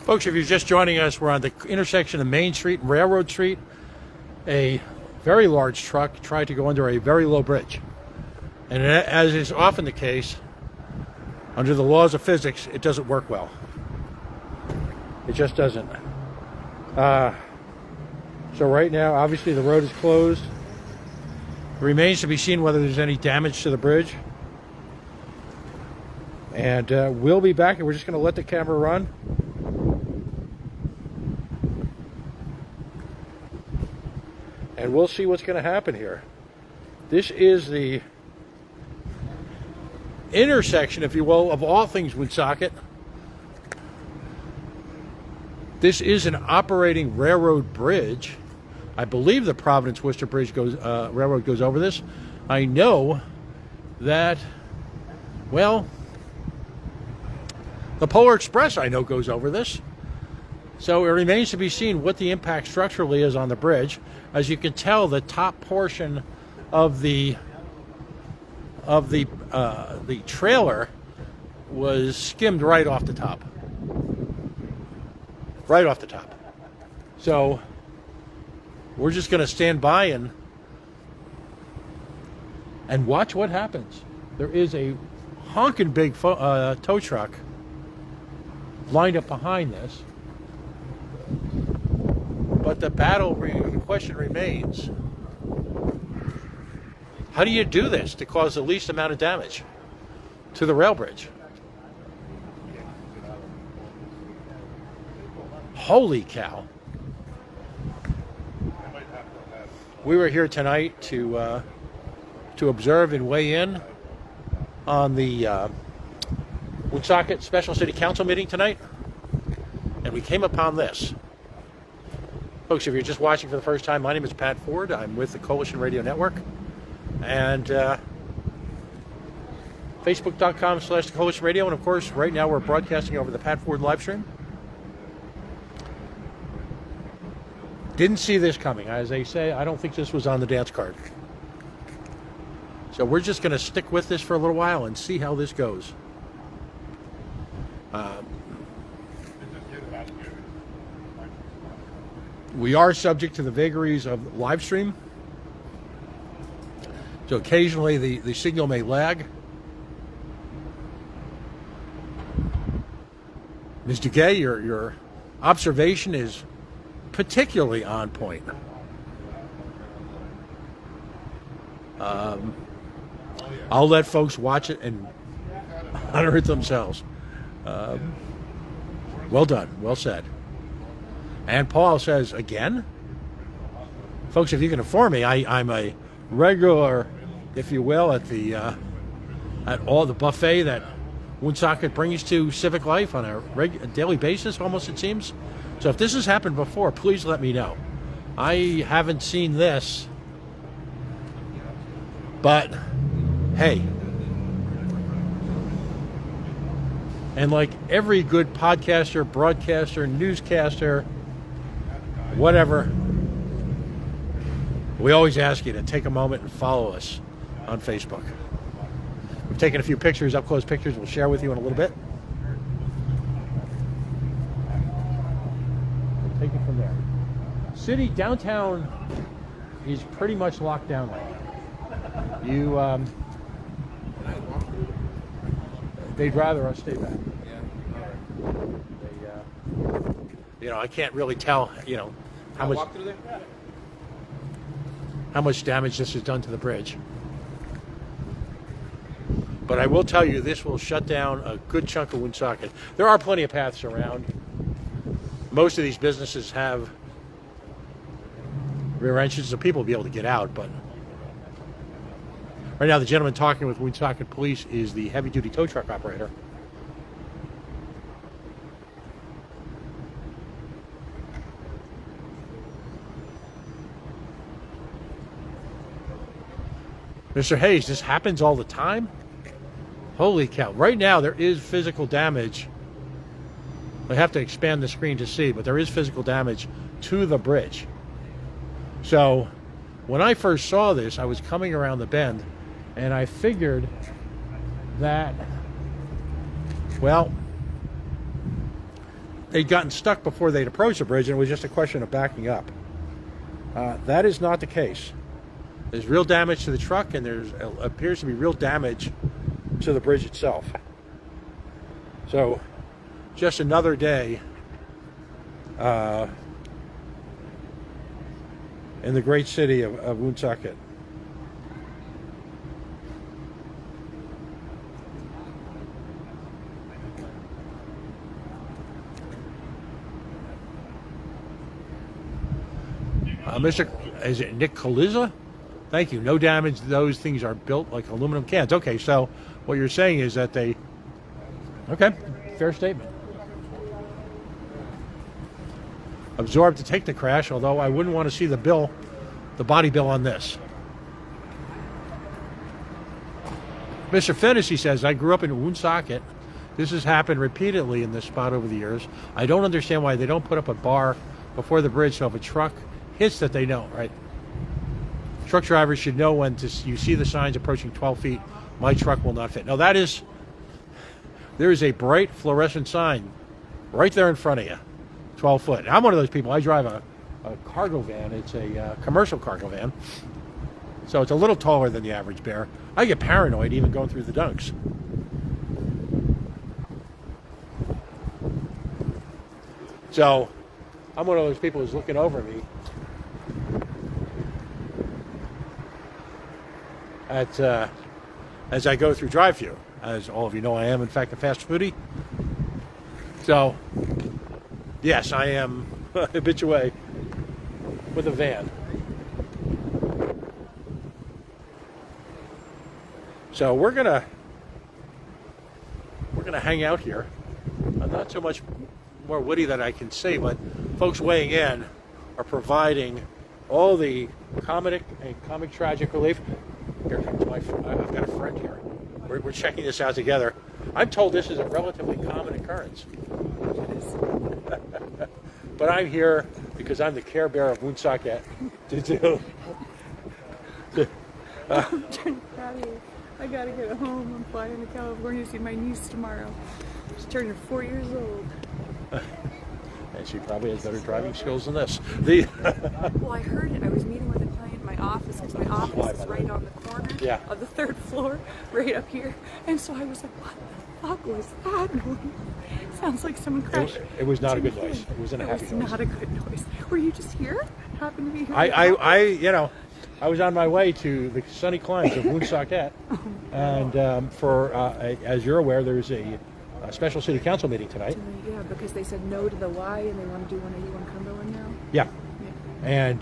Folks, if you're just joining us, we're on the intersection of Main Street and Railroad Street. A very large truck tried to go under a very low bridge. And as is often the case, under the laws of physics, it doesn't work well. It just doesn't. So right now, obviously the road is closed. It remains to be seen whether there's any damage to the bridge. And we'll be back, and we're just going to let the camera run. And we'll see what's going to happen here. This is the intersection, if you will, of all things Woonsocket. This is an operating railroad bridge. I believe the Providence Worcester Bridge Railroad goes over this. I know that, well, the Polar Express I know goes over this. So it remains to be seen what the impact structurally is on the bridge. As you can tell, the top portion of the trailer was skimmed right off the top. Right off the top. So we're just going to stand by and watch what happens. There is a honking big tow truck lined up behind this. But the question remains, how do you do this to cause the least amount of damage to the rail bridge? Holy cow. We were here tonight to observe and weigh in on the Woonsocket Special City Council meeting tonight, and we came upon this. Folks, if you're just watching for the first time, my name is Pat Ford. I'm with the Coalition Radio Network. And Facebook.com/Coalition Radio. And of course, right now we're broadcasting over the Pat Ford live stream. Didn't see this coming. As they say, I don't think this was on the dance card. So we're just going to stick with this for a little while and see how this goes. We are subject to the vagaries of live stream. So occasionally the signal may lag. Ms. Duguay, your observation is particularly on point. I'll let folks watch it and honor it themselves. Well done. Well said. And Paul says, again? Folks, if you can inform me, I'm a regular, if you will, at all the buffet that Woonsocket brings to civic life on a daily basis, almost it seems. So if this has happened before, please let me know. I haven't seen this, but hey. And like every good podcaster, broadcaster, newscaster, whatever, we always ask you to take a moment and follow us on Facebook. We've taken a few pictures, up close pictures, we'll share with you in a little bit. We'll take it from there. City downtown is pretty much locked down right now. They'd rather us stay back. I can't really tell, how much damage this has done to the bridge. But I will tell you, this will shut down a good chunk of Woonsocket. There are plenty of paths around. Most of these businesses have rear entrances, so people will be able to get out. But right now, the gentleman talking with Woonsocket Police is the heavy-duty tow truck operator. Mr. Hayes, this happens all the time? Holy cow. Right now, there is physical damage. I have to expand the screen to see, but there is physical damage to the bridge. So, when I first saw this, I was coming around the bend, and I figured that, well, they'd gotten stuck before they'd approached the bridge, and it was just a question of backing up. That is not the case. There's real damage to the truck, and there appears to be real damage to the bridge itself. So, just another day in the great city of Woonsocket. Is it Nick Caliza? Thank you. No damage. Those things are built like aluminum cans. Okay, so what you're saying is that they... Okay, fair statement. Absorbed to take the crash, although I wouldn't want to see the bill, the body bill on this. Mr. Fantasy says, I grew up in Woonsocket. This has happened repeatedly in this spot over the years. I don't understand why they don't put up a bar before the bridge so if a truck hits that they know, right? Truck drivers should know when you see the signs approaching 12 feet, my truck will not fit. Now there is a bright fluorescent sign right there in front of you, 12 foot. Now, I'm one of those people, I drive a cargo van. It's a commercial cargo van. So it's a little taller than the average bear. I get paranoid even going through the dunks. So I'm one of those people who's looking over me as I go through drive-thru. As all of you know, I am in fact a fast foodie. So yes, I am habitué with a van. So we're gonna hang out here. Not so much more witty that I can say, but folks weighing in are providing all the comic tragic relief. Here comes I've got a friend here. We're checking this out together. I'm told this is a relatively common occurrence. But I'm here because I'm the Care Bear of Woonsocket to do. I'm trying to proud of you. I gotta get home. I'm flying to California to see my niece tomorrow. She's turning 4 years old. And she probably has better driving skills than this. Well, I heard it. I was meeting with a client in my office because my office is right on the corner of the 3rd floor, right up here. And so I was like, what the fuck was that noise? Sounds like someone crashed. It was not a good noise. It wasn't a happy noise. It was not a good noise. Were you just here? Happened to be here? I was on my way to the sunny climes of Woonsocket, and as you're aware, there's a special city council meeting tonight. Yeah, because they said no to the Y, and they want to do 181 Cumberland now. Yeah. And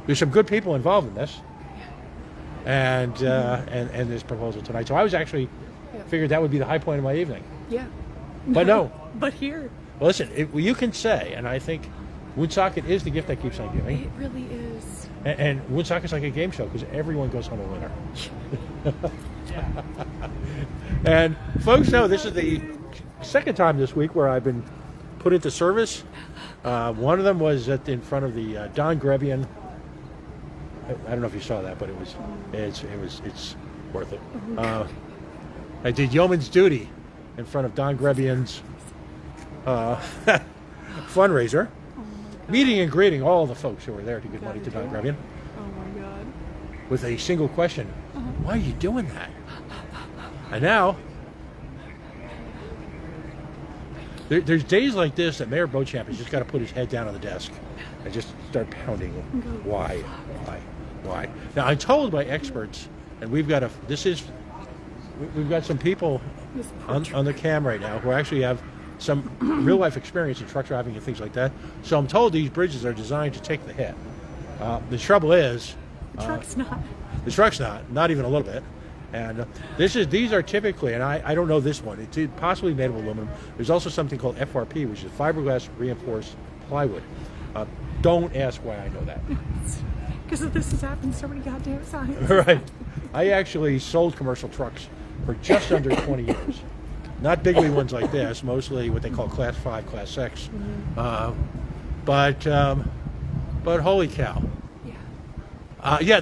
there's some good people involved in this, and this proposal tonight. So I was actually figured that would be the high point of my evening. Yeah. But no. But here. Well, listen, you can say, and I think Woonsocket is the gift that keeps on giving. It really is. And Woonsocket's like a game show because everyone goes home a winner. And folks know this is the second time this week where I've been put into service. One of them was in front of the Don Grebian. I don't know if you saw that, but it's worth it. I did yeoman's duty in front of Don Grebian's fundraiser, meeting and greeting all the folks who were there to give money to Don Grebian. Oh my God! With a single question: why are you doing that? And now, there's days like this that Mayor Beauchamp has just got to put his head down on the desk and just start pounding. Why? Now, I'm told by experts, and we've got some people on the cam right now who actually have some real life experience in truck driving and things like that. So I'm told these bridges are designed to take the hit. The trouble is, the truck's not. The truck's not even a little bit. And these are typically, and I don't know this one, it's possibly made of aluminum. There's also something called FRP, which is fiberglass reinforced plywood. Don't ask why I know that. Because this has happened so many goddamn times. Right. I actually sold commercial trucks for just under 20 years. Not bigly ones like this, mostly what they call Class 5, Class 6. Mm-hmm. But holy cow. Yeah.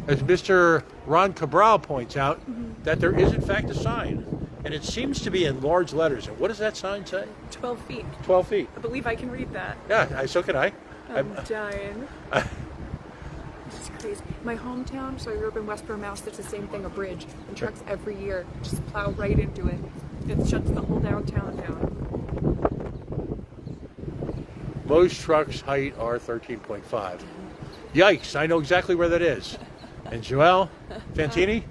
As Mr. Ron Cabral points out, that there is in fact a sign. and it seems to be in large letters. And what does that sign say? 12 feet. 12 feet. I believe I can read that. Yeah, so can I. I'm dying. This is crazy. My hometown, so I grew up in Westboro, Mass. There's the same thing, a bridge. And trucks every year just plow right into it. It shuts the whole downtown down. Most trucks' height are 13.5. Yikes, I know exactly where that is. And Joelle Fantini?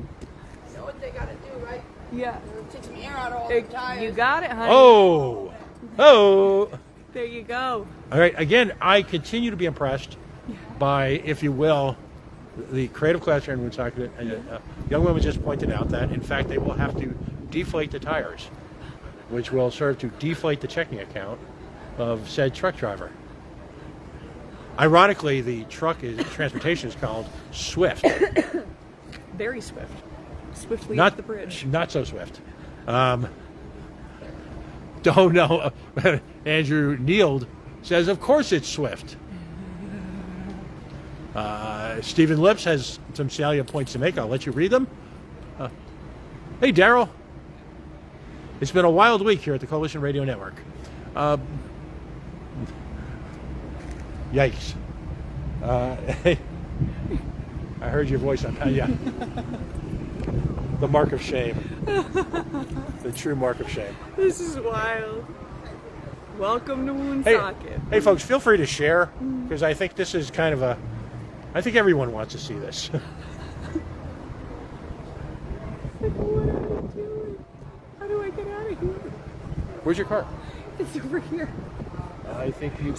Know what they gotta do, right? Yeah. Take some air out of all the tires. You got it, honey. Oh! Oh! There you go. All right, again, I continue to be impressed by, if you will, the creative class here in Woonsocket. Young women just pointed out that, in fact, they will have to deflate the tires, which will serve to deflate the checking account of said truck driver. Ironically, the transportation is called Swift. Very swift. Swiftly Not up the bridge. Not so swift. Don't know. Andrew Neild says, of course it's Swift. Stephen Lips has some salient points to make. I'll let you read them. Hey, Daryl. It's been a wild week here at the Coalition Radio Network. Yikes. I heard your voice on yeah. The mark of shame. The true mark of shame. This is wild. Welcome to Woonsocket. Hey, folks, feel free to share, because I think this is kind of a... I think everyone wants to see this. What am I doing? How do I get out of here? Where's your car? It's over here. I think you,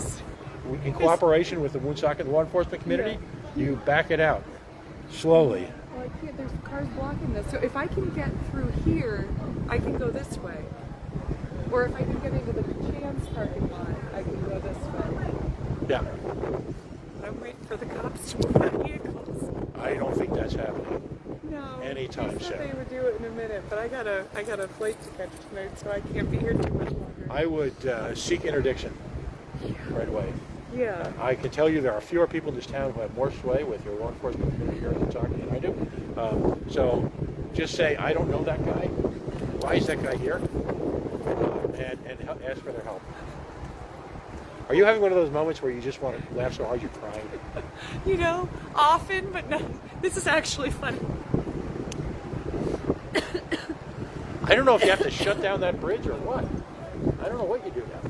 in cooperation with the Woonsocket law enforcement community, you back it out slowly. Well, I can't. There's cars blocking this. So if I can get through here, I can go this way. Or if I can get into the Chance parking lot, I can go this way. Yeah. I'm waiting for the cops to move the vehicles. I don't think that's happening. No. Anytime they said soon. they would do it in a minute, but I got a flight to catch tonight, so I can't be here too much longer. I would seek interdiction right away. Yeah. I can tell you there are fewer people in this town who have more sway with your law enforcement community here in Woonsocket than I do. So just say, I don't know that guy. Why is that guy here? And ask for their help. Are you having one of those moments where you just want to laugh so hard you're crying? You know, often, but no. This is actually funny. I don't know if you have to shut down that bridge or what. I don't know what you do now.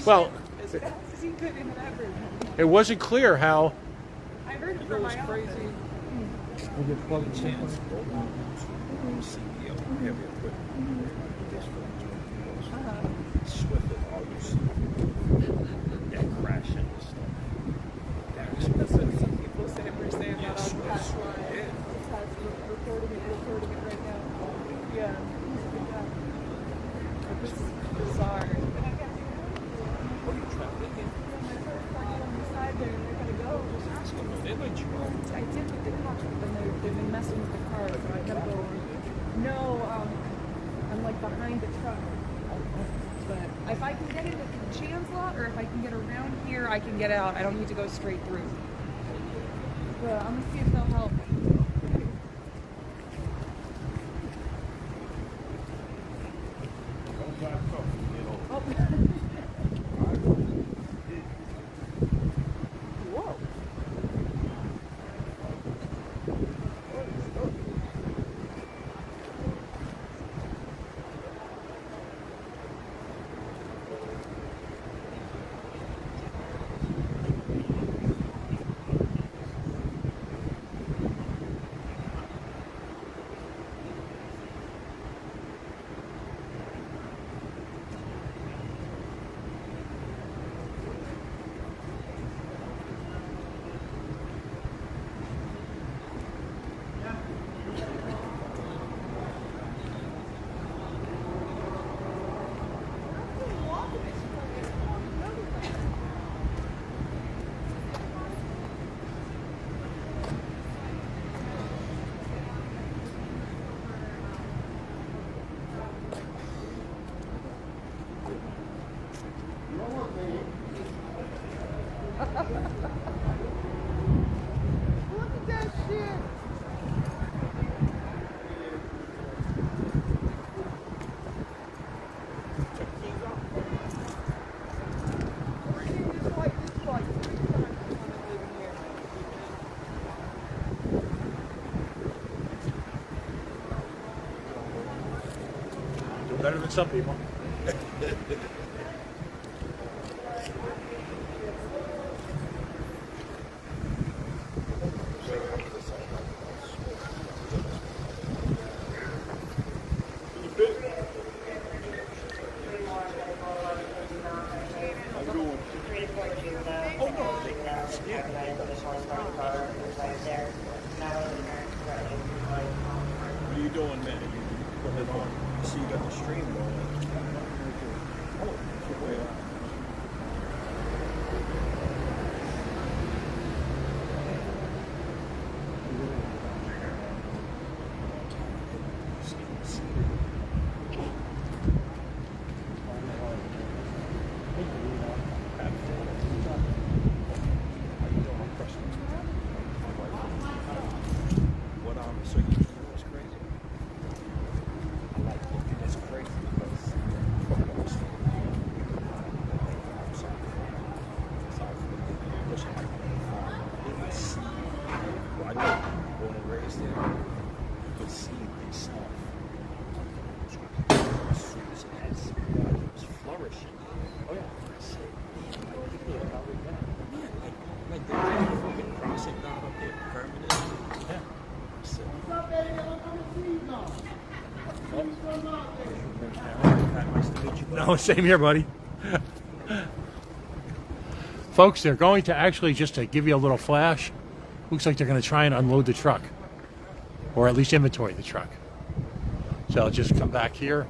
Well, it wasn't clear how. I heard it from my crazy. Swift and all you see. That crash and stuff. That's what some people say we're saying that on the past line. Yeah. Recording it right now. Yeah. This is bizarre. They let you go. I did with the cops, but then they've been messing with the car, so I gotta go. No, I'm like behind the truck. But if I can get into the Chan's lot, or if I can get around here, I can get out. I don't need to go straight through. But I'm gonna see if they'll help. Oh. Whoa. Better than some people. What are you doing, man? You see, you got the stream going. Oh, way up. So you know what's crazy? I like looking. It's crazy because I know born and raised there. You could see this stuff. As soon as it was flourishing. Oh yeah. I said, like they can't fucking cross it down up there permanent. Yeah. No, same here, buddy. Folks, they're going to actually, just to give you a little flash, looks like they're going to try and unload the truck. Or at least inventory the truck. So I'll just come back here.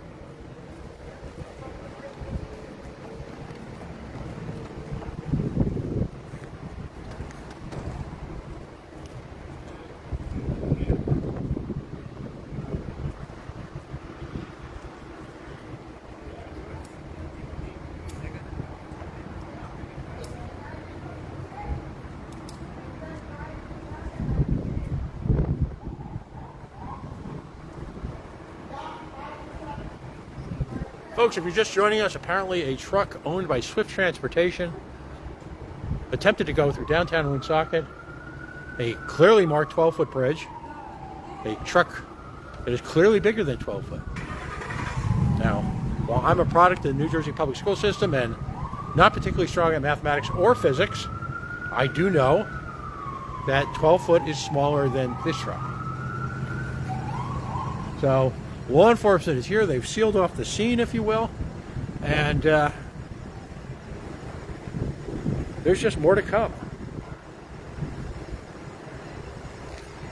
Folks, if you're just joining us, apparently a truck owned by Swift Transportation attempted to go through downtown Woonsocket, a clearly marked 12-foot bridge, a truck that is clearly bigger than 12 foot. Now, while I'm a product of the New Jersey public school system and not particularly strong at mathematics or physics, I do know that 12 foot is smaller than this truck. So, law enforcement is here. They've sealed off the scene, if you will. And there's just more to come.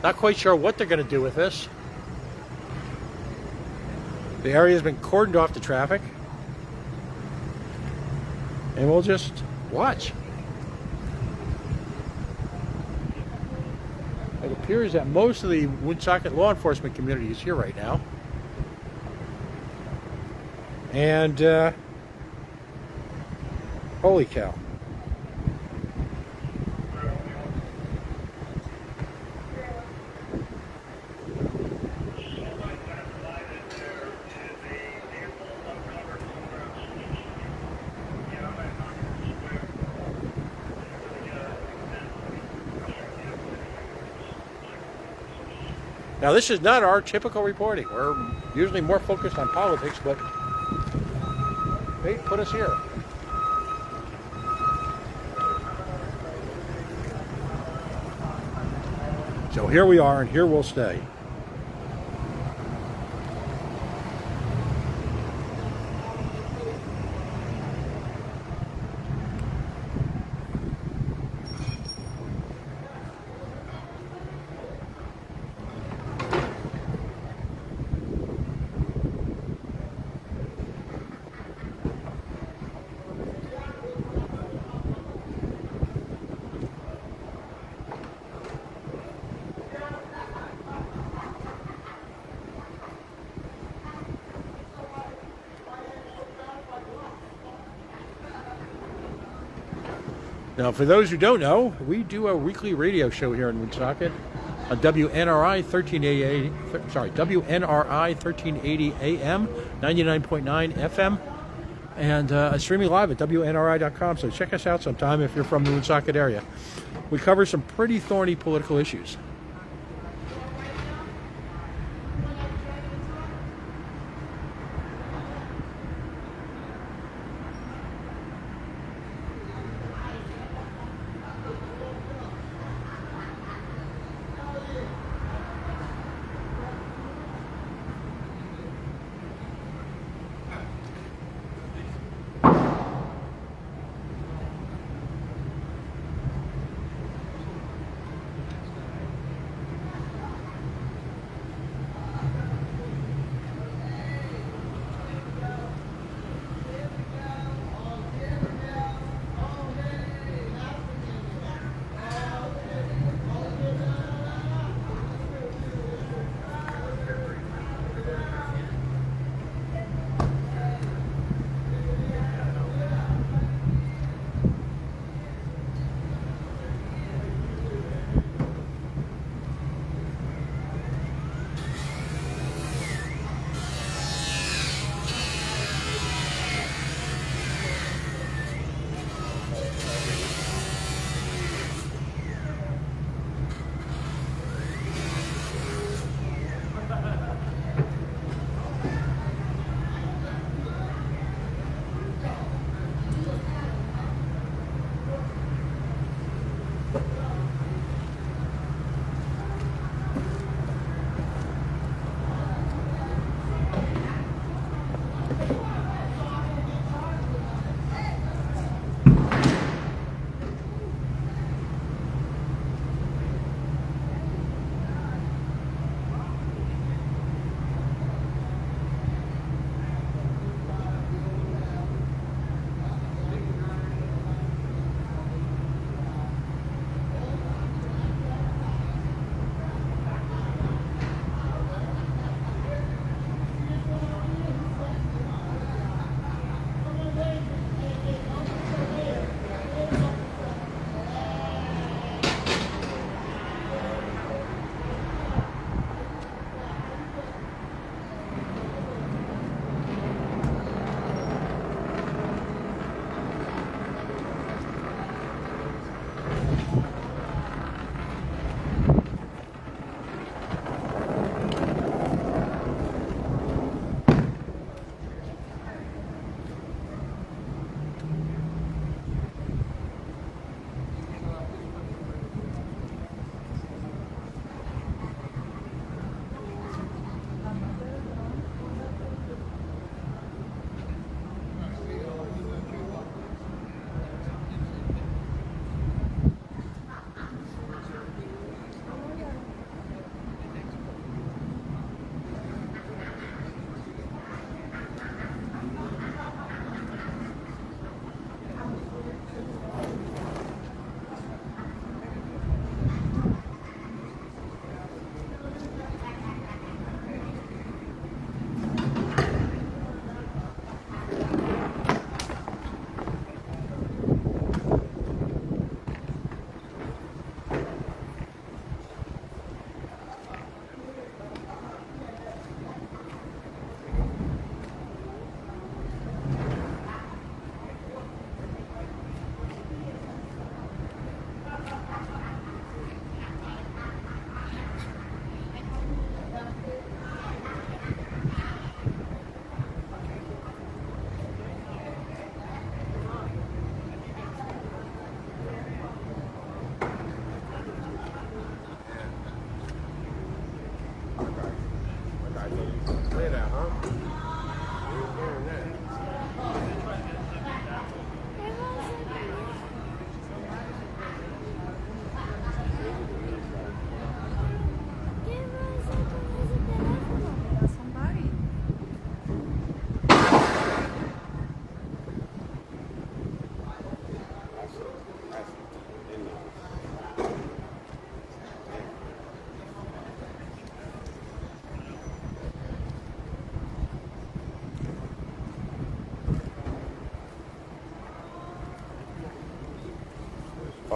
Not quite sure what they're going to do with this. The area has been cordoned off to traffic. And we'll just watch. It appears that most of the Woonsocket law enforcement community is here right now. And holy cow. Now, this is not our typical reporting. We're usually more focused on politics, but they put us here. So here we are, and here we'll stay. Now, for those who don't know, we do a weekly radio show here in Woonsocket on WNRI 1380 AM, 99.9 FM, and streaming live at WNRI.com. So check us out sometime if you're from the Woonsocket area. We cover some pretty thorny political issues.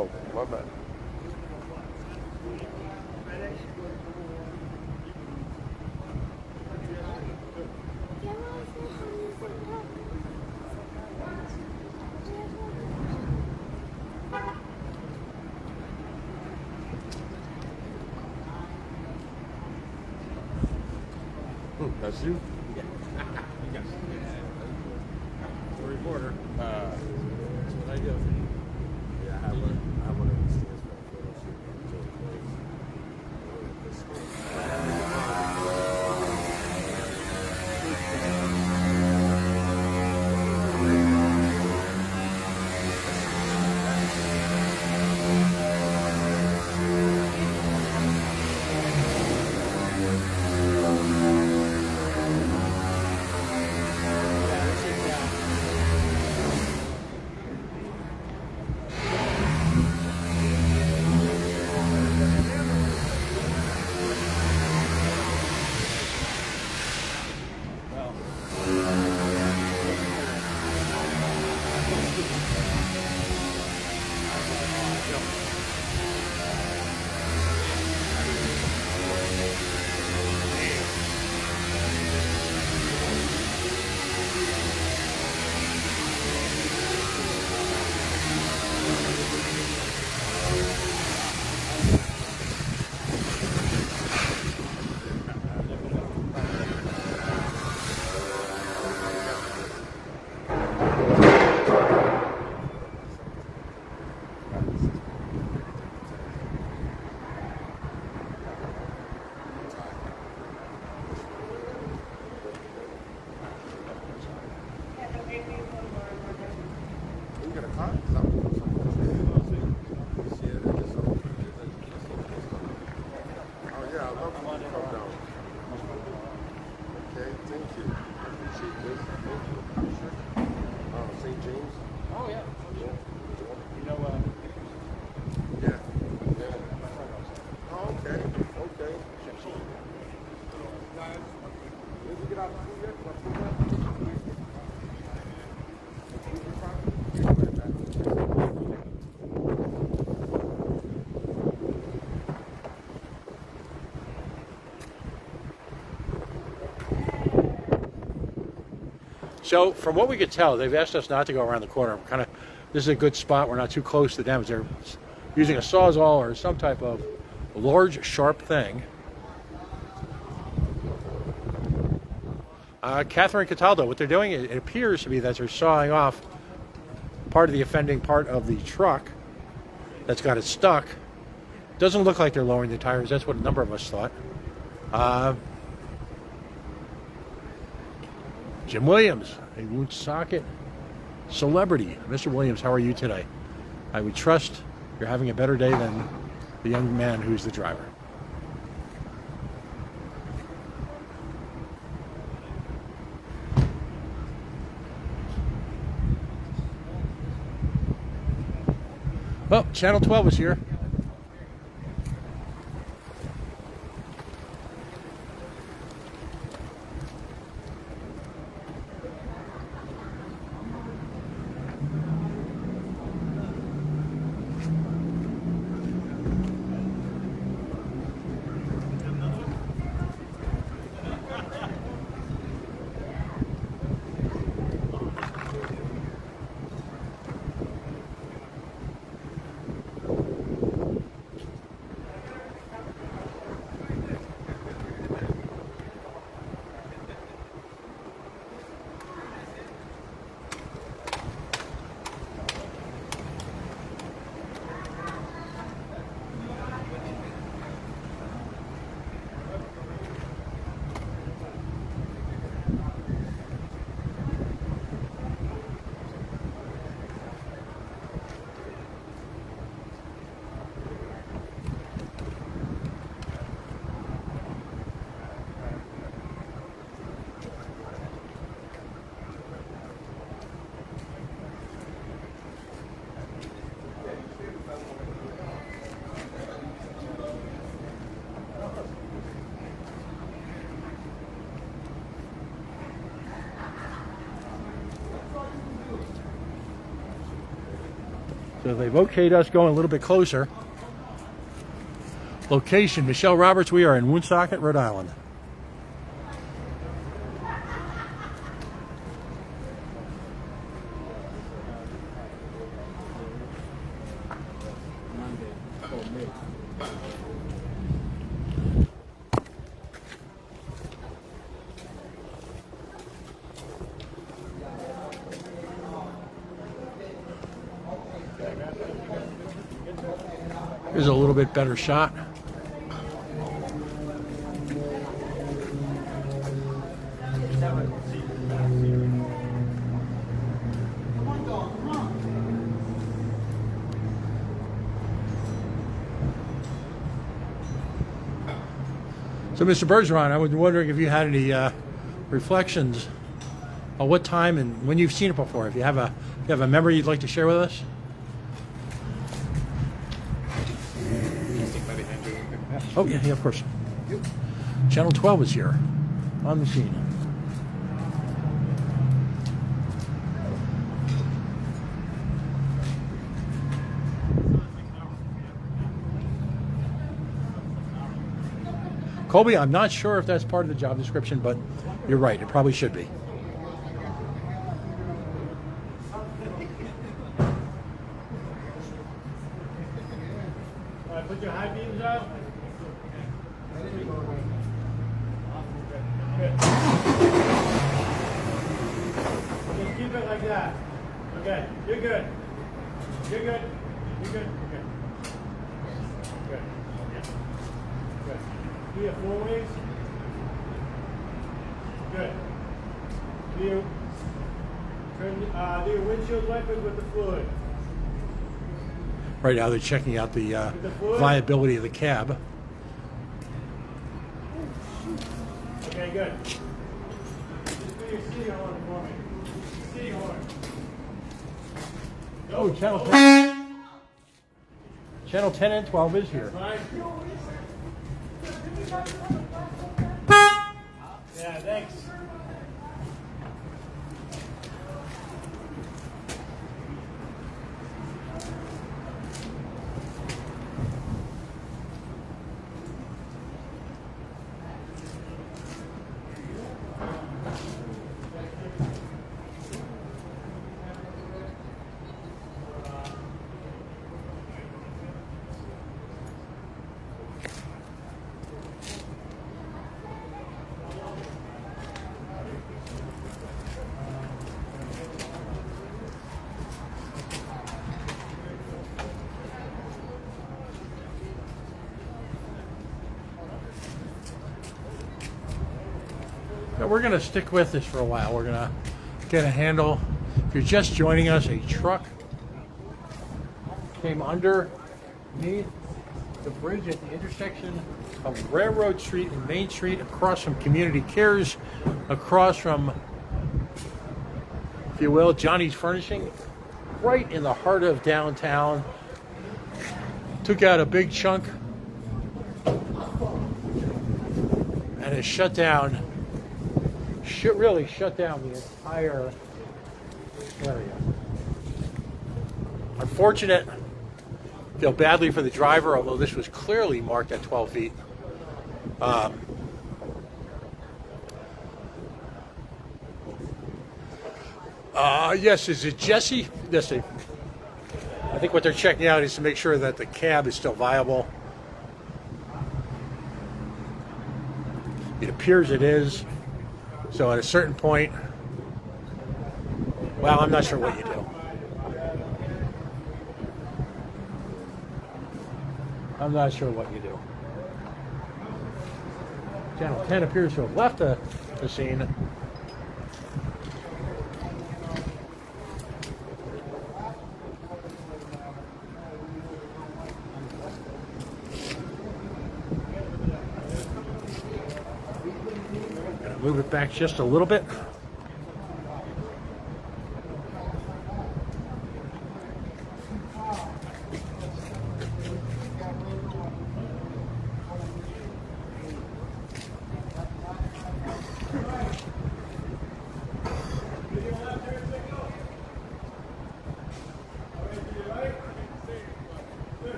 Oh, my bad. That's you? Yeah. Yes. The reporter. That's what I do. Yeah, I have one of these things for a photo You got a car? Oh yeah, I love when you come down. Okay, thank you. Appreciate this. Thank you. St. James? Oh, yeah. Yeah. You know, Yeah. Yeah. Oh, okay. Okay. Did you get out of school yet? So from what we could tell, they've asked us not to go around the corner. This is a good spot. We're not too close to them. They're using a sawzall or some type of large, sharp thing. Catherine Cataldo, what they're doing, it appears to be that they're sawing off part of the offending part of the truck that's got it stuck. Doesn't look like they're lowering the tires. That's what a number of us thought. Jim Williams, a Woonsocket celebrity. Mr. Williams, how are you today? I would trust you're having a better day than the young man who's the driver. Oh, Channel 12 is here. So they've okayed us going a little bit closer. Location, Michelle Roberts. We are in Woonsocket, Rhode Island. Here's a little bit better shot. So, Mr. Bergeron, I was wondering if you had any reflections on what time and when you've seen it before. If you have a memory you'd like to share with us. Oh yeah, of course. Channel 12 is here on the scene. Colby, I'm not sure if that's part of the job description, but you're right. It probably should be. All right, put your high beams up. Good. Just keep it like that. Okay, you're good. You're good. You're good. Okay. Good. Good. Do your four ways. Good. Do your windshield wipers with the fluid. Right now they're checking out the viability of the cab. Okay, good. Just do your city horn for me. City horn. Oh, Channel 10 and 12 is here. Fine. Yeah, thanks. We're going to stick with this for a while. We're going to get a handle. If you're just joining us, a truck came underneath the bridge at the intersection of Railroad Street and Main Street, across from Community Cares, across from, if you will, Johnny's Furnishing, right in the heart of downtown. Took out a big chunk and it shut down. Really shut down the entire area. Unfortunate. Feel badly for the driver, although this was clearly marked at 12 feet. Yes, is it Jesse? Yes, I think what they're checking out is to make sure that the cab is still viable. It appears it is. So at a certain point, well, I'm not sure what you do. I'm not sure what you do. Channel 10 appears to have left the scene. Move it back just a little bit.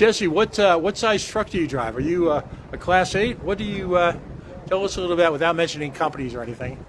Jesse, what size truck do you drive? Are you a Class 8? What do you tell us a little bit without mentioning companies or anything?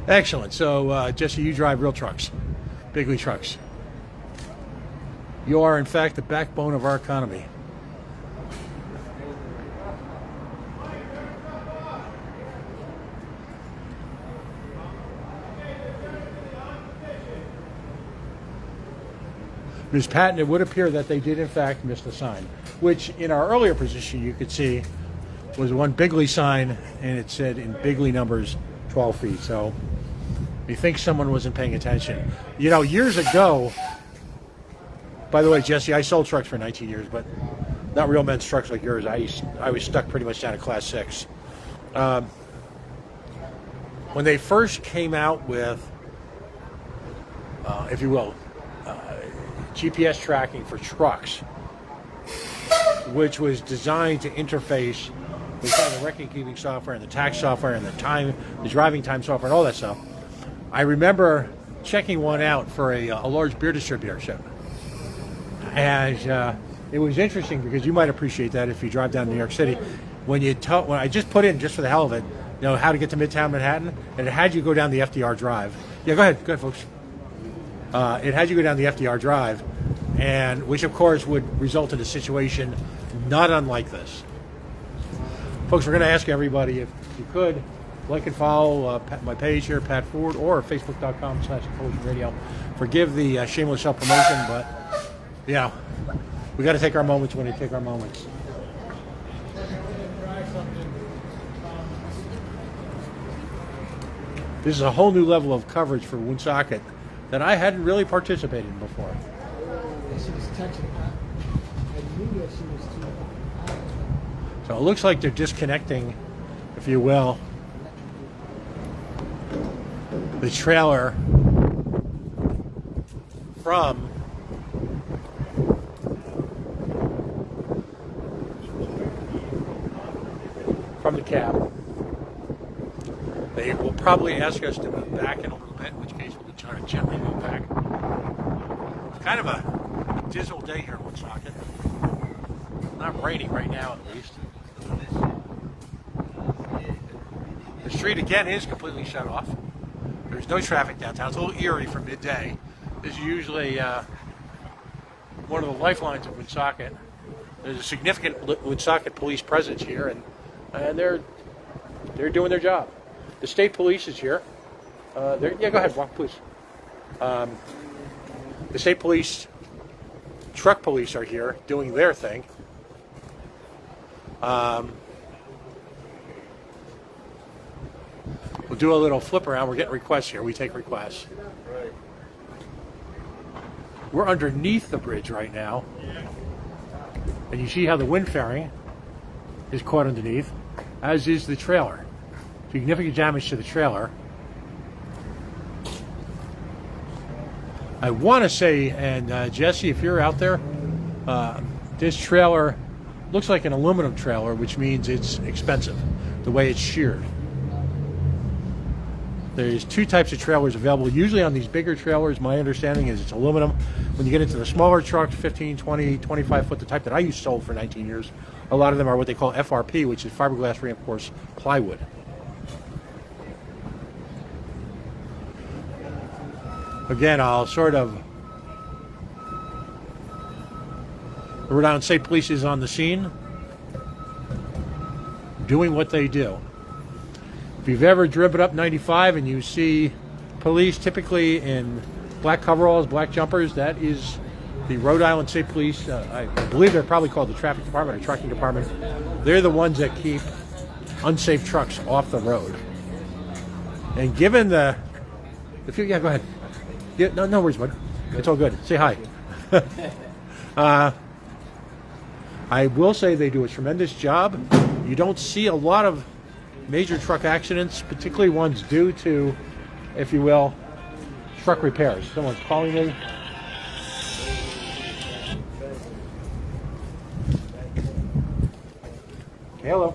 Excellent. So, Jesse, you drive real trucks, bigly trucks. You are, in fact, the backbone of our economy. Ms. Patton, it would appear that they did, in fact, miss the sign, which in our earlier position you could see was one bigly sign, and it said in bigly numbers 12 feet. So you think someone wasn't paying attention. You know, years ago, by the way, Jesse, I sold trucks for 19 years, but not real men's trucks like yours. I was stuck pretty much down to Class 6. When they first came out with, if you will, GPS tracking for trucks, which was designed to interface with kind of the record-keeping software and the tax software and the driving time software and all that stuff, I remember checking one out for a large beer distributorship. And it was interesting because you might appreciate that if you drive down to New York City. When I just put in, just for the hell of it, you know, how to get to Midtown Manhattan, and it had you go down the FDR Drive. Yeah, go ahead, folks. It had you go down the FDR Drive, and which of course would result in a situation not unlike this. Folks, we're going to ask everybody if you could like and follow my page here, Pat Ford, or facebook.com/Collision Radio. Forgive the shameless self-promotion, but yeah, we got to take our moments when we take our moments. This is a whole new level of coverage for Woonsocket that I hadn't really participated in before. So it looks like they're disconnecting, if you will, the trailer from the cab. They will probably ask us to move back in a little bit, in which case we'll try to gently move back. It's kind of a dismal day here in Woonsocket. Not raining right now, at least. The street again is completely shut off. There's no traffic downtown. It's a little eerie for midday. This is usually one of the lifelines of Woonsocket. There's a significant Woonsocket police presence here, and they're doing their job. The state police is here. Yeah, go ahead, walk, please. The state police, truck police are here doing their thing. We'll do a little flip around. We're getting requests here. We take requests. Right. We're underneath the bridge right now. And you see how the wind fairing is caught underneath, as is the trailer. Significant damage to the trailer. I want to say, and Jesse, if you're out there, this trailer looks like an aluminum trailer, which means it's expensive, the way it's sheared. There's two types of trailers available. Usually on these bigger trailers, my understanding is it's aluminum. When you get into the smaller trucks, 15, 20, 25 foot, the type that I used sold for 19 years, a lot of them are what they call FRP, which is fiberglass reinforced plywood. Again, I'll sort of... The Rhode Island State Police is on the scene, doing what they do. If you've ever driven up 95 and you see police typically in black coveralls, black jumpers, that is the Rhode Island State Police. I believe they're probably called the Traffic Department or Trucking Department. They're the ones that keep unsafe trucks off the road. And given the... yeah, go ahead. Yeah, no worries, bud. It's all good. Say hi. I will say they do a tremendous job. You don't see a lot of major truck accidents, particularly ones due to, if you will, truck repairs. Someone's calling me. Hello.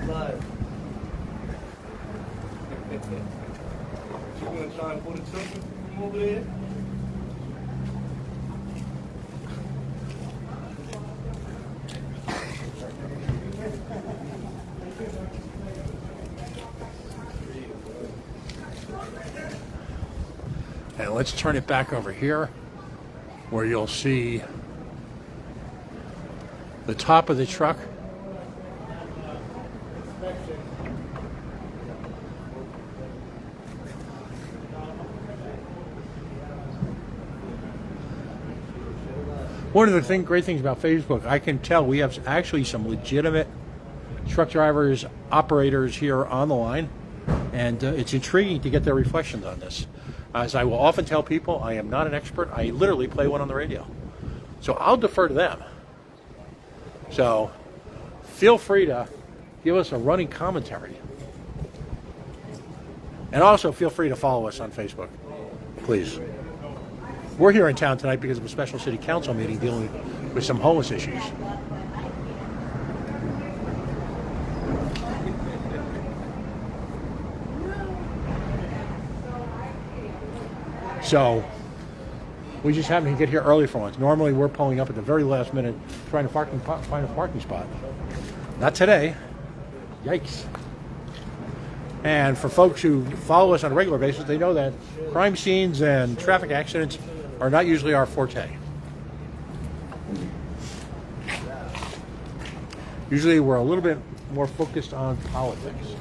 Live. You gonna try and pull the truck from over there? And let's turn it back over here where you'll see the top of the truck. One of the great things about Facebook, I can tell we have actually some legitimate truck drivers, operators here on the line, and it's intriguing to get their reflections on this. As I will often tell people, I am not an expert. I literally play one on the radio. So I'll defer to them. So feel free to give us a running commentary. And also feel free to follow us on Facebook, please. We're here in town tonight because of a special city council meeting dealing with some homeless issues. So we just happened to get here early for once. Normally we're pulling up at the very last minute trying to find a parking spot. Not today. Yikes. And for folks who follow us on a regular basis, they know that crime scenes and traffic accidents are not usually our forte. Usually we're a little bit more focused on politics.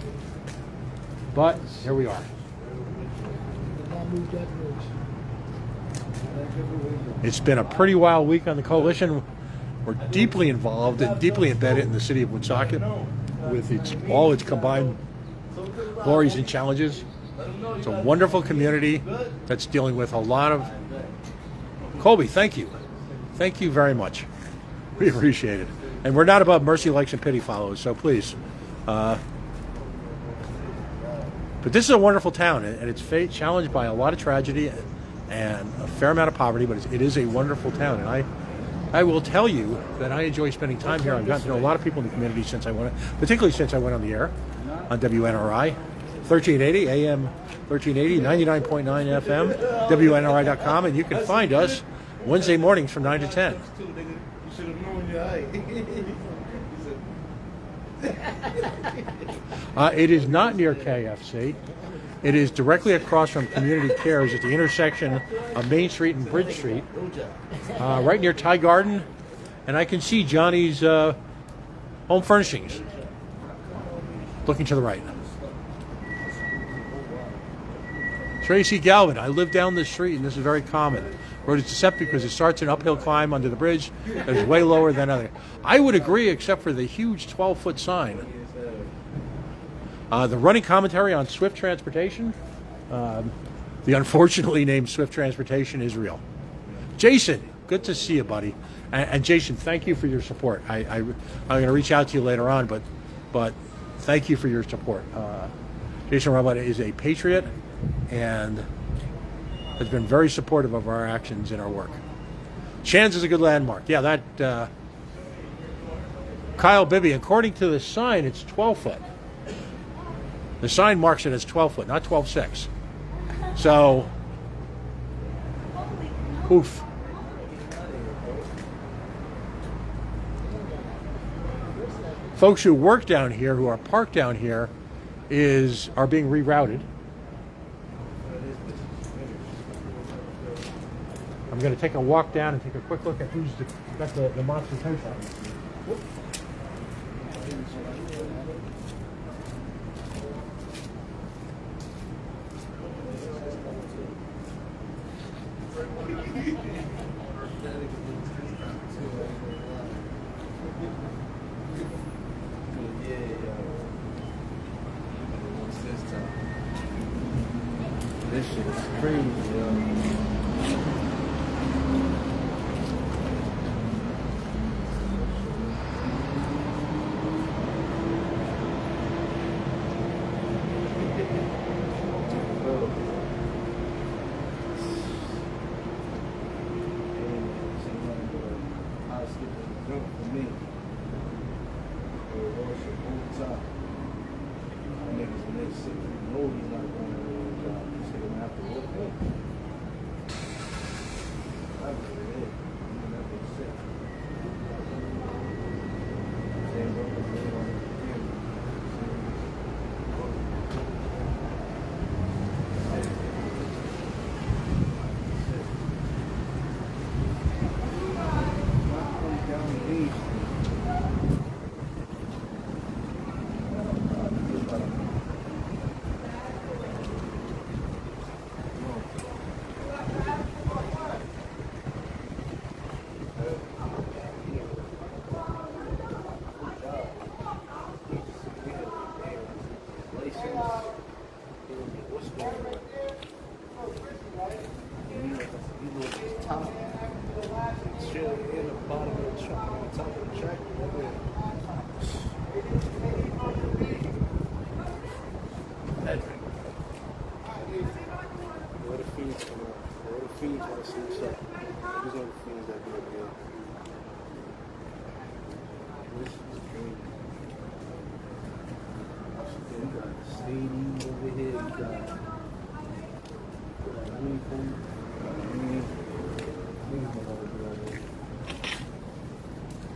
But here we are. It's been a pretty wild week on the coalition. We're deeply involved and deeply embedded in the city of Woonsocket with all its combined glories and challenges. It's a wonderful community that's dealing with a lot of... Colby, thank you. Thank you very much. We appreciate it. And we're not above mercy, likes, and pity follows, so please. But this is a wonderful town, and it's challenged by a lot of tragedy and a fair amount of poverty, but it is a wonderful town. And I will tell you that I enjoy spending time here. I've gotten to know a lot of people in the community particularly since I went on the air on WNRI, 1380 AM, 1380, 99.9 FM, WNRI.com, and you can find us Wednesday mornings from 9 to 10. You should have known your height. It is not near KFC. It is directly across from Community Cares at the intersection of Main Street and Bridge Street, right near Thai Garden, and I can see Johnny's Home Furnishings looking to the right. Tracy Galvin, I live down this street, and this is very common. Road is deceptive because it starts an uphill climb under the bridge that is way lower than other. I would agree, except for the huge 12-foot sign. The running commentary on Swift Transportation, the unfortunately named Swift Transportation, is real. Jason, good to see you, buddy. And Jason, thank you for your support. I'm going to reach out to you later on, but thank you for your support. Jason Rhode is a patriot and has been very supportive of our actions and our work. Shands is a good landmark. Yeah, that Kyle Bibby, according to the sign, it's 12 foot. The sign marks it as 12 foot, not 12.6. So, oof. Folks who work down here, who are parked down here, are being rerouted. I'm going to take a walk down and take a quick look at who's got the monster tow truck. This shit is crazy, yo.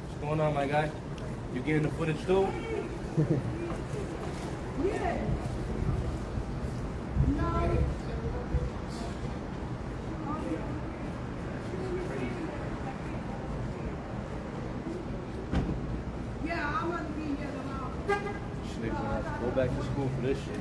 What's going on, my guy? You getting the footage too? Shit, gonna have to go back to school for this shit.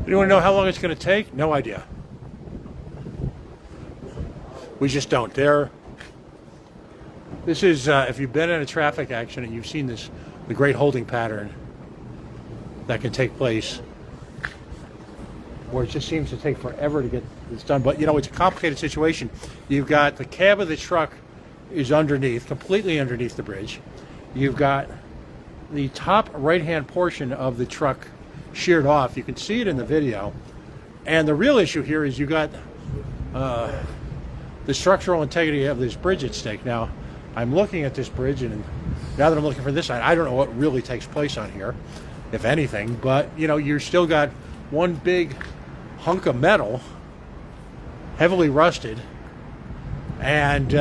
You want to know how long it's going to take? No idea. We just don't. This is, if you've been in a traffic accident, you've seen this, the great holding pattern that can take place, where it just seems to take forever to get this done. But, you know, it's a complicated situation. You've got the cab of the truck is underneath, completely underneath the bridge. You've got the top right-hand portion of the truck sheared off. You can see it in the video. And the real issue here is you got the structural integrity of this bridge at stake. Now, I'm looking at this bridge, and now that I'm looking for this side, I don't know what really takes place on here, if anything. But, you know, you've still got one big hunk of metal, heavily rusted, and, you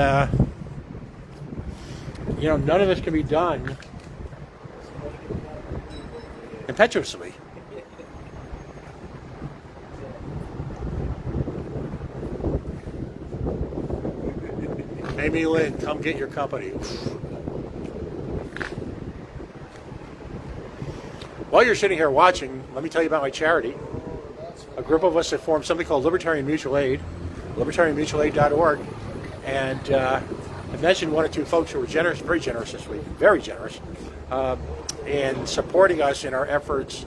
know, none of this can be done impetuously. Amy Lynn, come get your company. While you're sitting here watching, let me tell you about my charity. A group of us have formed something called Libertarian Mutual Aid, libertarianmutualaid.org. And I mentioned one or two folks who were generous, very generous this week, very generous, in supporting us in our efforts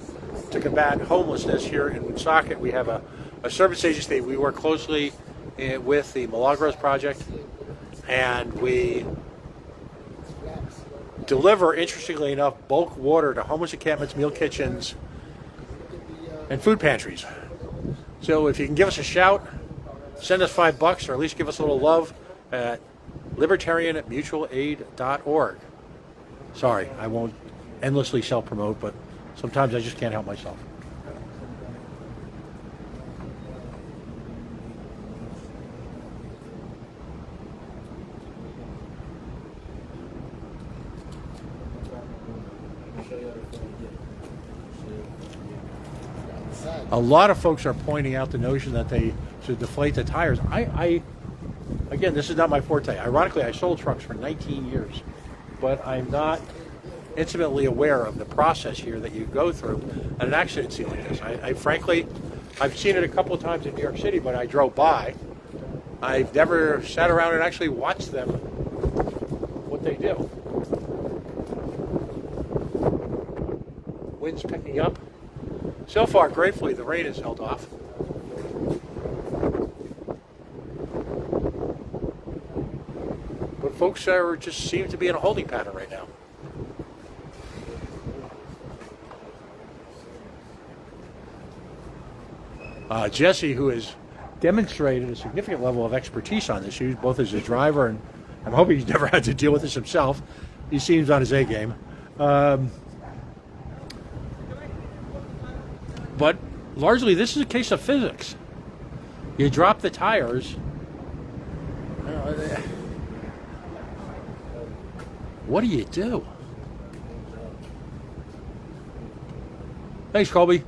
to combat homelessness here in Woonsocket. We have a service agency. We work closely with the Milagros Project, and we deliver, interestingly enough, bulk water to homeless encampments, meal kitchens, and food pantries. So if you can give us a shout, send us $5, or at least give us a little love at libertarianmutualaid.org. Sorry, I won't endlessly self-promote, but sometimes I just can't help myself. A lot of folks are pointing out the notion that they should deflate the tires. Again, this is not my forte. Ironically, I sold trucks for 19 years, but I'm not intimately aware of the process here that you go through at an accident scene like this. I frankly, I've seen it a couple of times in New York City when I drove by. I've never sat around and actually watched them, what they do. Wind's picking up. So far, gratefully, the rain has held off. But folks are just seem to be in a holding pattern right now. Jesse, who has demonstrated a significant level of expertise on this issue, both as a driver and I'm hoping he's never had to deal with this himself. He seems on his A game. But largely, this is a case of physics. You drop the tires. What do you do? Thanks, Colby.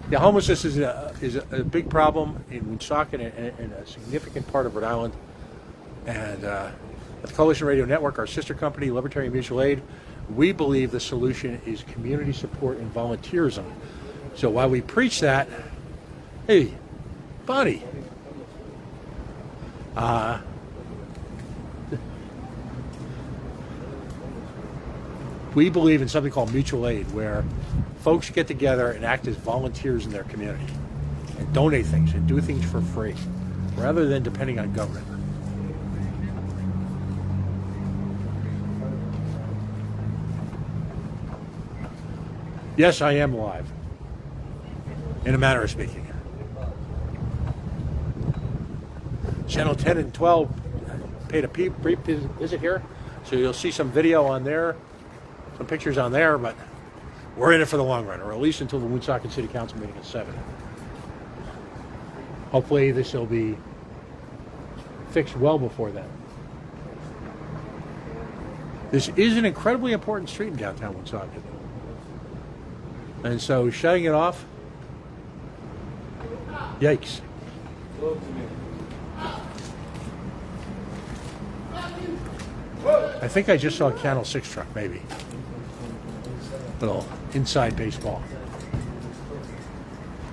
Yeah, homelessness is a big problem in Woonsocket and a significant part of Rhode Island. And at the Coalition Radio Network, our sister company, Libertarian Mutual Aid, we believe the solution is community support and volunteerism. So while we preach that, hey, Bonnie, we believe in something called mutual aid, where folks get together and act as volunteers in their community and donate things and do things for free rather than depending on government. Yes, I am live, in a manner of speaking. Channel 10 and 12 paid a brief visit here, so you'll see some video on there, some pictures on there, but we're in it for the long run, or at least until the Woonsocket City Council meeting at 7. Hopefully this will be fixed well before then. This is an incredibly important street in downtown Woonsocket. And so shutting it off, yikes. I think I just saw a Channel 6 truck, maybe. Little inside baseball.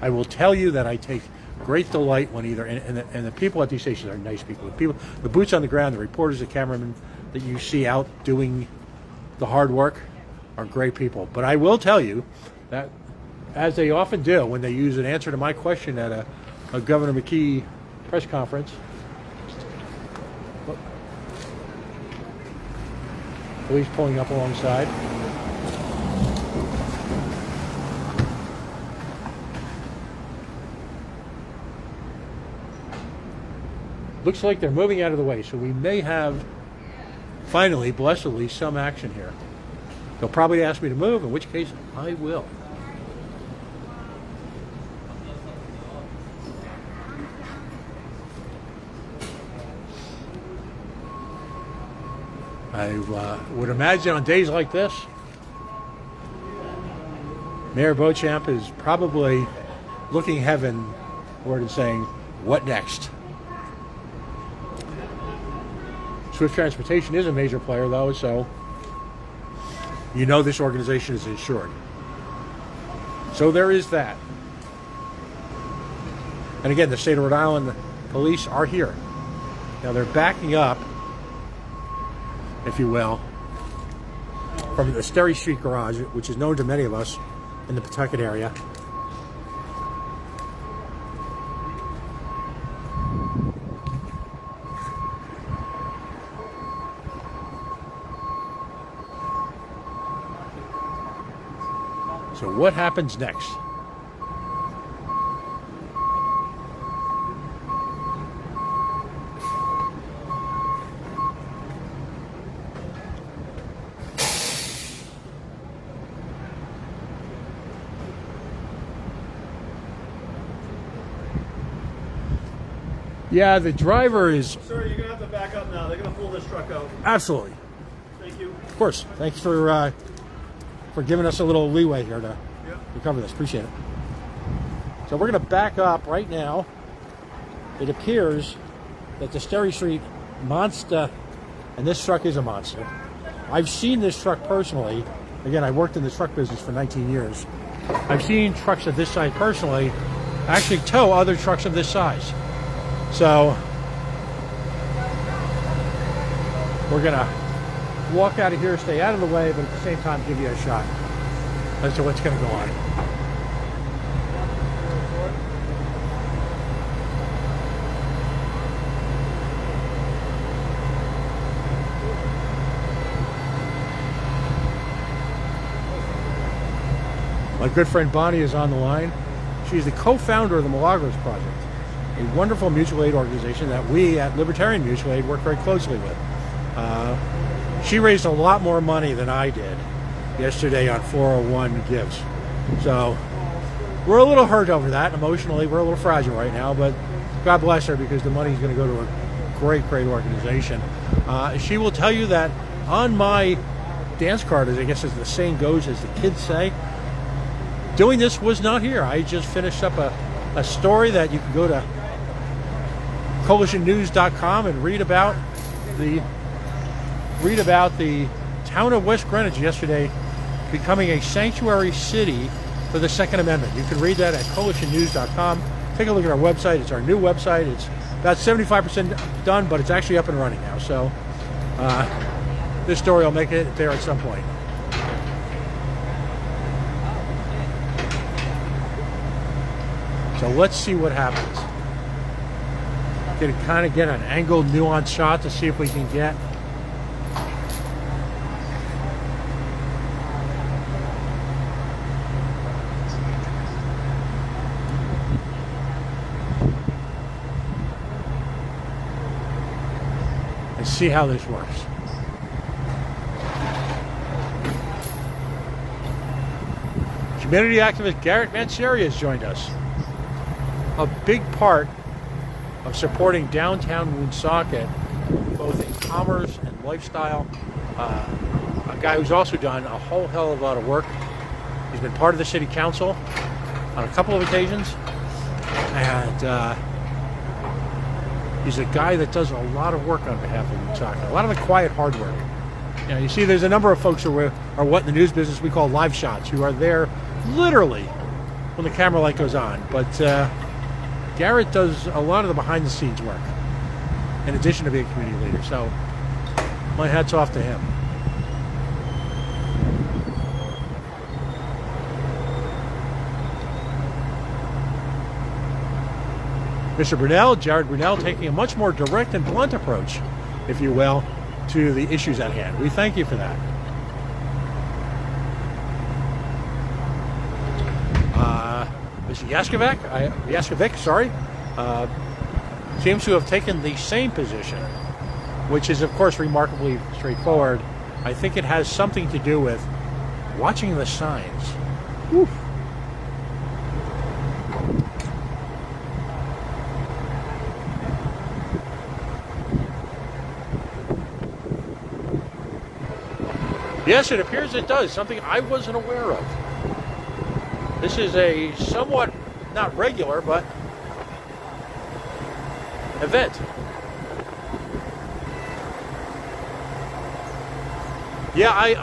I will tell you that I take great delight when either, and the people at these stations are nice people. The boots on the ground, the reporters, the cameramen that you see out doing the hard work are great people. But I will tell you that, as they often do when they use an answer to my question at a Governor McKee press conference, police pulling up alongside. Looks like they're moving out of the way, so we may have, finally, blessedly, some action here. They'll probably ask me to move, in which case I will. I would imagine on days like this, Mayor Beauchamp is probably looking heavenward and saying, what next? Swift Transportation is a major player, though, so you know this organization is insured. So there is that. And again, the state of Rhode Island police are here. Now they're backing up, if you will, from the Sterry Street garage, which is known to many of us in the Pawtucket area. So what happens next? Yeah, the driver is... Sir, you're going to have to back up now. They're going to pull this truck out. Absolutely. Thank you. Of course. Thanks for giving us a little leeway here to cover this. Appreciate it. So we're going to back up right now. It appears that the Sterry Street Monster and this truck is a monster. I've seen this truck personally. Again, I worked in the truck business for 19 years. I've seen trucks of this size personally actually tow other trucks of this size. So we're gonna walk out of here, stay out of the way, but at the same time give you a shot as to what's gonna go on. My good friend Bonnie is on the line. She's the co-founder of the Milagros Project, a wonderful mutual aid organization that we at Libertarian Mutual Aid work very closely with. She raised a lot more money than I did yesterday on 401 gives. So we're a little hurt over that. Emotionally, we're a little fragile right now, but God bless her, because the money is going to go to a great organization. She will tell you that on my dance card, as I guess as the saying goes, as the kids say, doing this was not here. I just finished up a story that you can go to coalitionnews.com and read about the town of West Greenwich yesterday becoming a sanctuary city for the Second Amendment. You can read that at coalitionnews.com. Take a look at our website. It's our new website. It's about 75% done, but it's actually up and running now. So this story will make it there at some point. So let's see what happens. Kind of get an angled, nuanced shot to see if we can get and see how this works. Community activist Garrett Mancheri has joined us. A big part of supporting downtown Woonsocket, both in commerce and lifestyle. A guy who's also done a whole hell of a lot of work. He's been part of the city council on a couple of occasions, and he's a guy that does a lot of work on behalf of Woonsocket. A lot of the quiet, hard work. You know, you see, there's a number of folks who are what in the news business we call live shots, who are there literally when the camera light goes on, but Garrett does a lot of the behind-the-scenes work, in addition to being a community leader. So, my hat's off to him. Mr. Brunel, Jared Brunel, taking a much more direct and blunt approach, if you will, to the issues at hand. We thank you for that. Mr. Yaskovic, seems to have taken the same position, which is, of course, remarkably straightforward. I think it has something to do with watching the signs. Whew. Yes, it appears it does, something I wasn't aware of. This is a somewhat, not regular, but event. Yeah,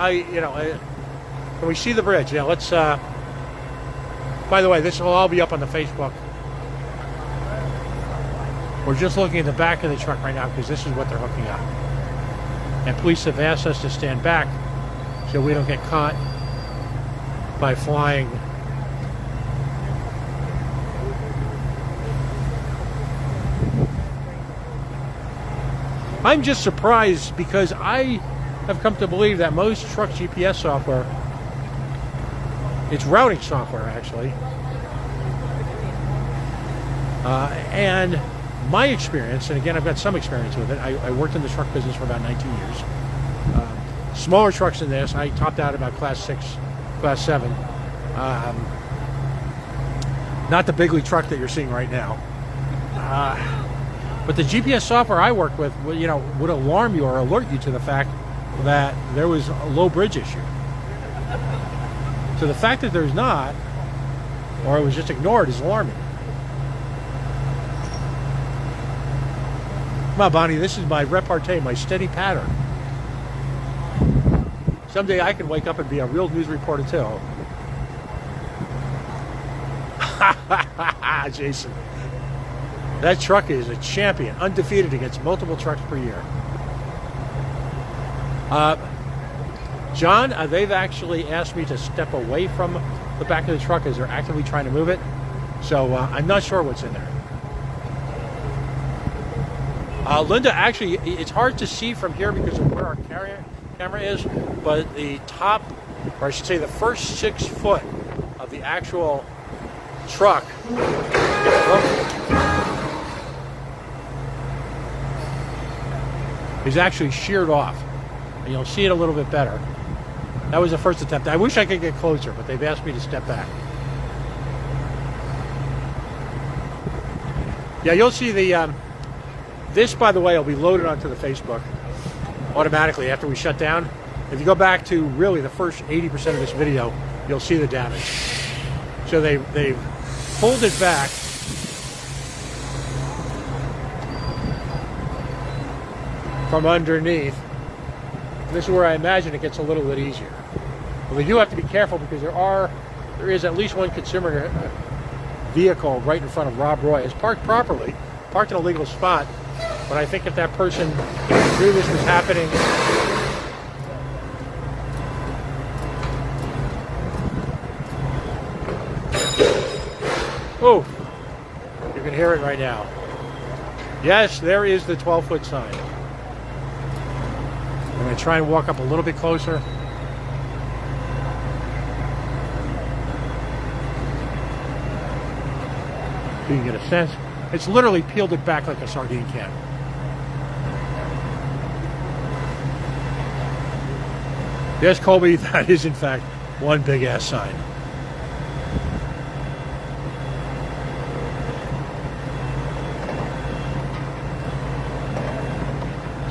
can we see the bridge? Yeah, let's, by the way, this will all be up on the Facebook. We're just looking at the back of the truck right now because this is what they're hooking up. And police have asked us to stand back so we don't get caught by flying. I'm just surprised because I have come to believe that most truck GPS software, it's routing software actually, and my experience, and again I've got some experience with it, I worked in the truck business for about 19 years. Smaller trucks than this, I topped out about class 6, class 7. Not the big league truck that you're seeing right now. But the GPS software I work with, would alarm you or alert you to the fact that there was a low bridge issue. So the fact that there's not, or it was just ignored, is alarming. Come on, Bonnie, this is my repartee, my steady pattern. Someday I can wake up and be a real news reporter too. Jason. That truck is a champion, undefeated against multiple trucks per year. John, they've actually asked me to step away from the back of the truck as they're actively trying to move it. So I'm not sure what's in there. Linda, actually, it's hard to see from here because of where our camera is, but the top, or I should say the first 6 foot of the actual truck is actually sheared off. And you'll see it a little bit better. That was the first attempt. I wish I could get closer, but they've asked me to step back. Yeah, you'll see the... this, by the way, will be loaded onto the Facebook automatically after we shut down. If you go back to really the first 80% of this video, you'll see the damage. So they've pulled it back. From underneath. This is where I imagine it gets a little bit easier. But we do have to be careful because there is at least one consumer vehicle right in front of Rhode. It's parked properly, parked in a legal spot. But I think if that person knew this was happening, oh, you can hear it right now. Yes, there is the 12-foot sign. I'm going to try and walk up a little bit closer. So you can get a sense. It's literally peeled it back like a sardine can. Yes, Colby, that is in fact one big ass sign.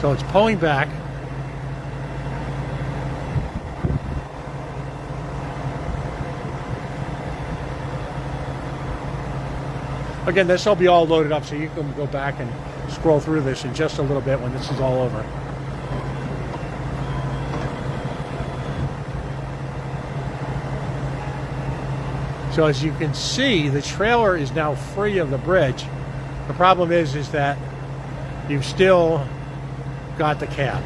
So it's pulling back. Again, this will be all loaded up, so you can go back and scroll through this in just a little bit when this is all over. So as you can see, the trailer is now free of the bridge. The problem is that you've still got the cab.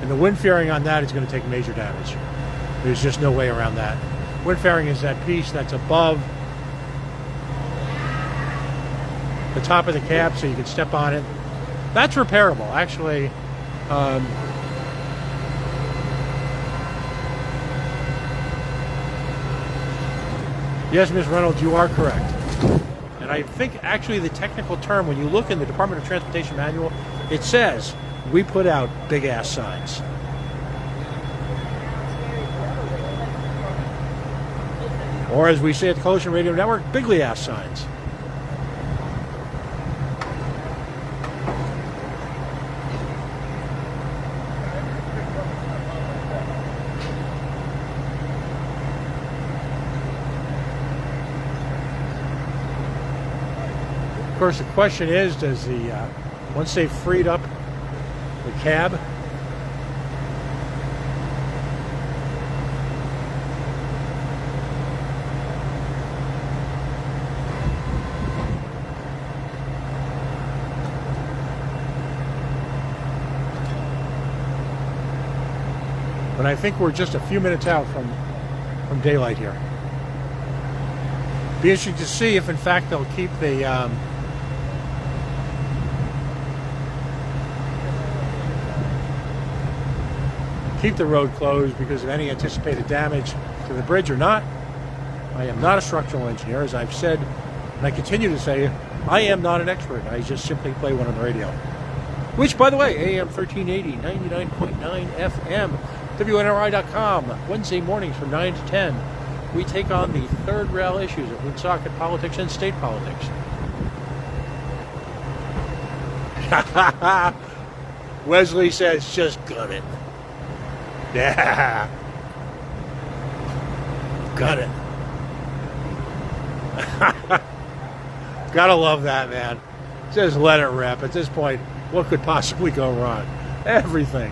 And the wind fairing on that is going to take major damage. There's just no way around that. Wind fairing is that piece that's above the top of the cab, so you can step on it. That's repairable, actually. Yes, Ms. Reynolds, you are correct. And I think actually the technical term, when you look in the Department of Transportation manual, it says we put out big ass signs. Or as we say at the Collision Radio Network, bigly ass signs. Of course, the question is, does the once they've freed up the cab, but I think we're just a few minutes out from daylight here. Be interesting to see if, in fact, they'll keep the road closed because of any anticipated damage to the bridge or not. I am not a structural engineer, as I've said, and I continue to say, I am not an expert. I just simply play one on the radio. Which, by the way, AM 1380, 99.9 FM, WNRI.com, Wednesday mornings from 9 to 10. We take on the third rail issues of Woonsocket politics and state politics. Wesley says, just gun it. Yeah. Got it. Gotta love that, man. Just let it rip. At this point, what could possibly go wrong? Everything.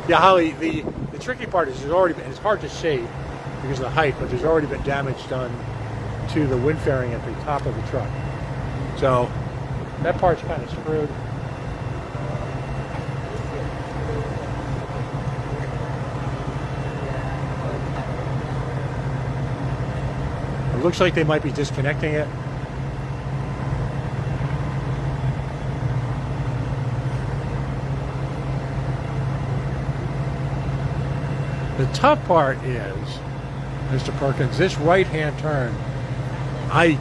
Yeah, Holly, the tricky part is it's hard to see because of the height, but there's already been damage done to the wind fairing at the top of the truck. So that part's kind of screwed. It looks like they might be disconnecting it. The tough part is, Mr. Perkins, this right-hand turn, I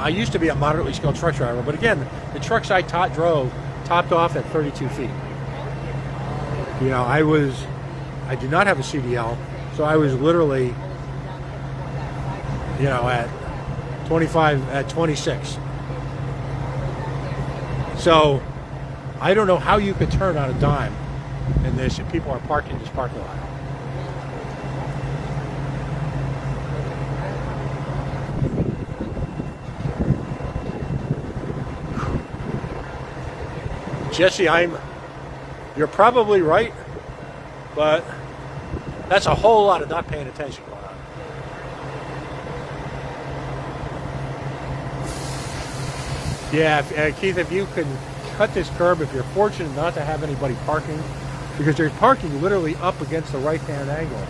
used to be a moderately skilled truck driver, but again, the trucks I drove topped off at 32 feet. You know, I did not have a CDL, so I was literally, you know, at 26. So I don't know how you could turn on a dime in this if people are parked in this parking lot. Jesse, you're probably right, but that's a whole lot of not paying attention going on. Yeah, Keith, if you can cut this curb, if you're fortunate not to have anybody parking, because there's parking literally up against the right-hand angle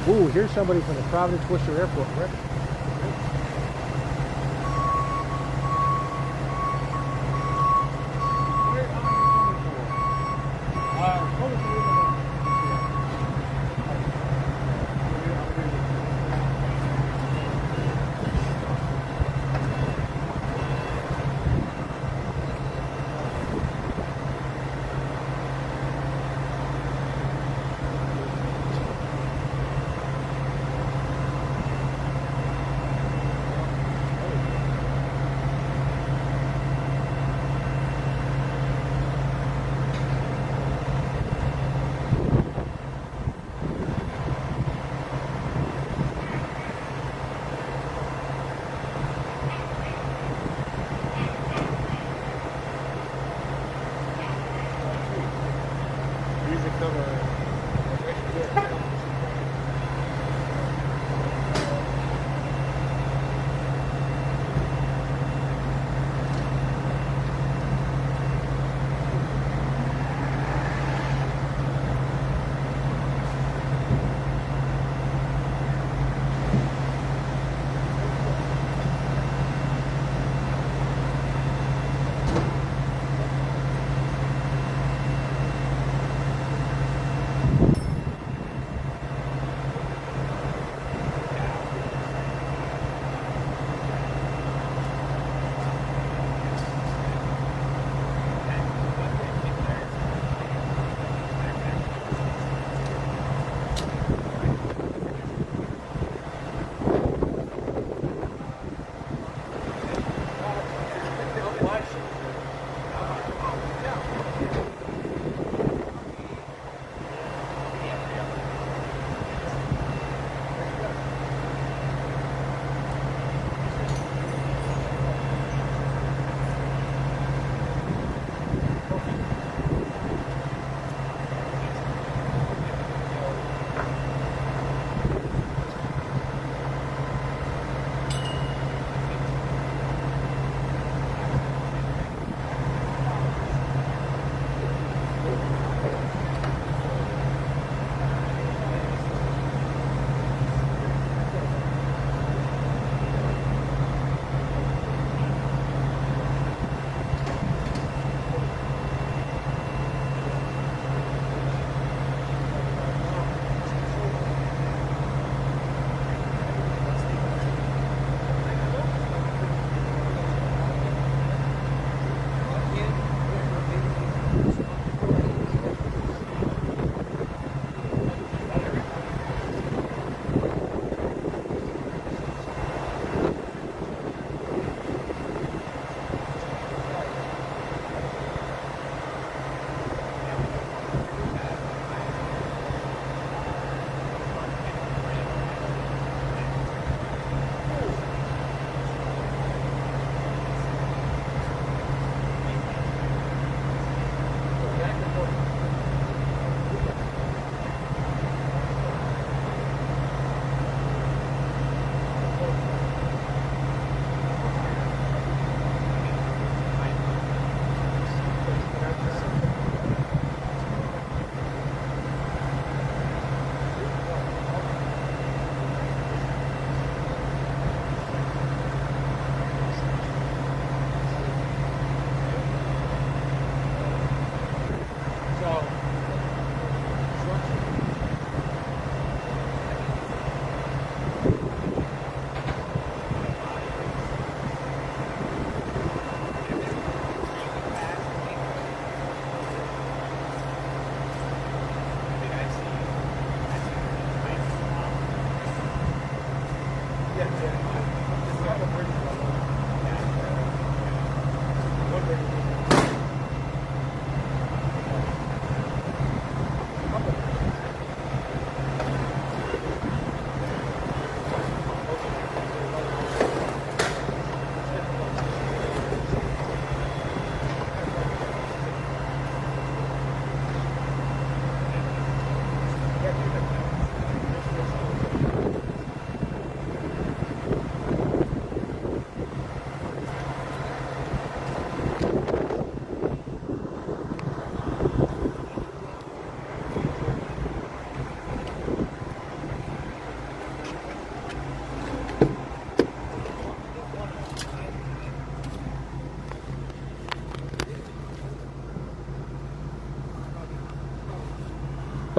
here. Ooh, here's somebody from the Providence Worcester Airport.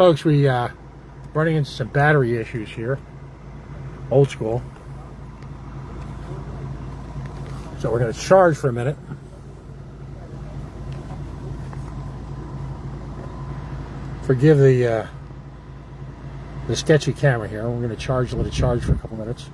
Folks, we running into some battery issues here. Old school. So we're going to charge for a minute. Forgive the sketchy camera here. We're going to let it charge for a couple minutes.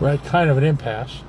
We're at kind of an impasse.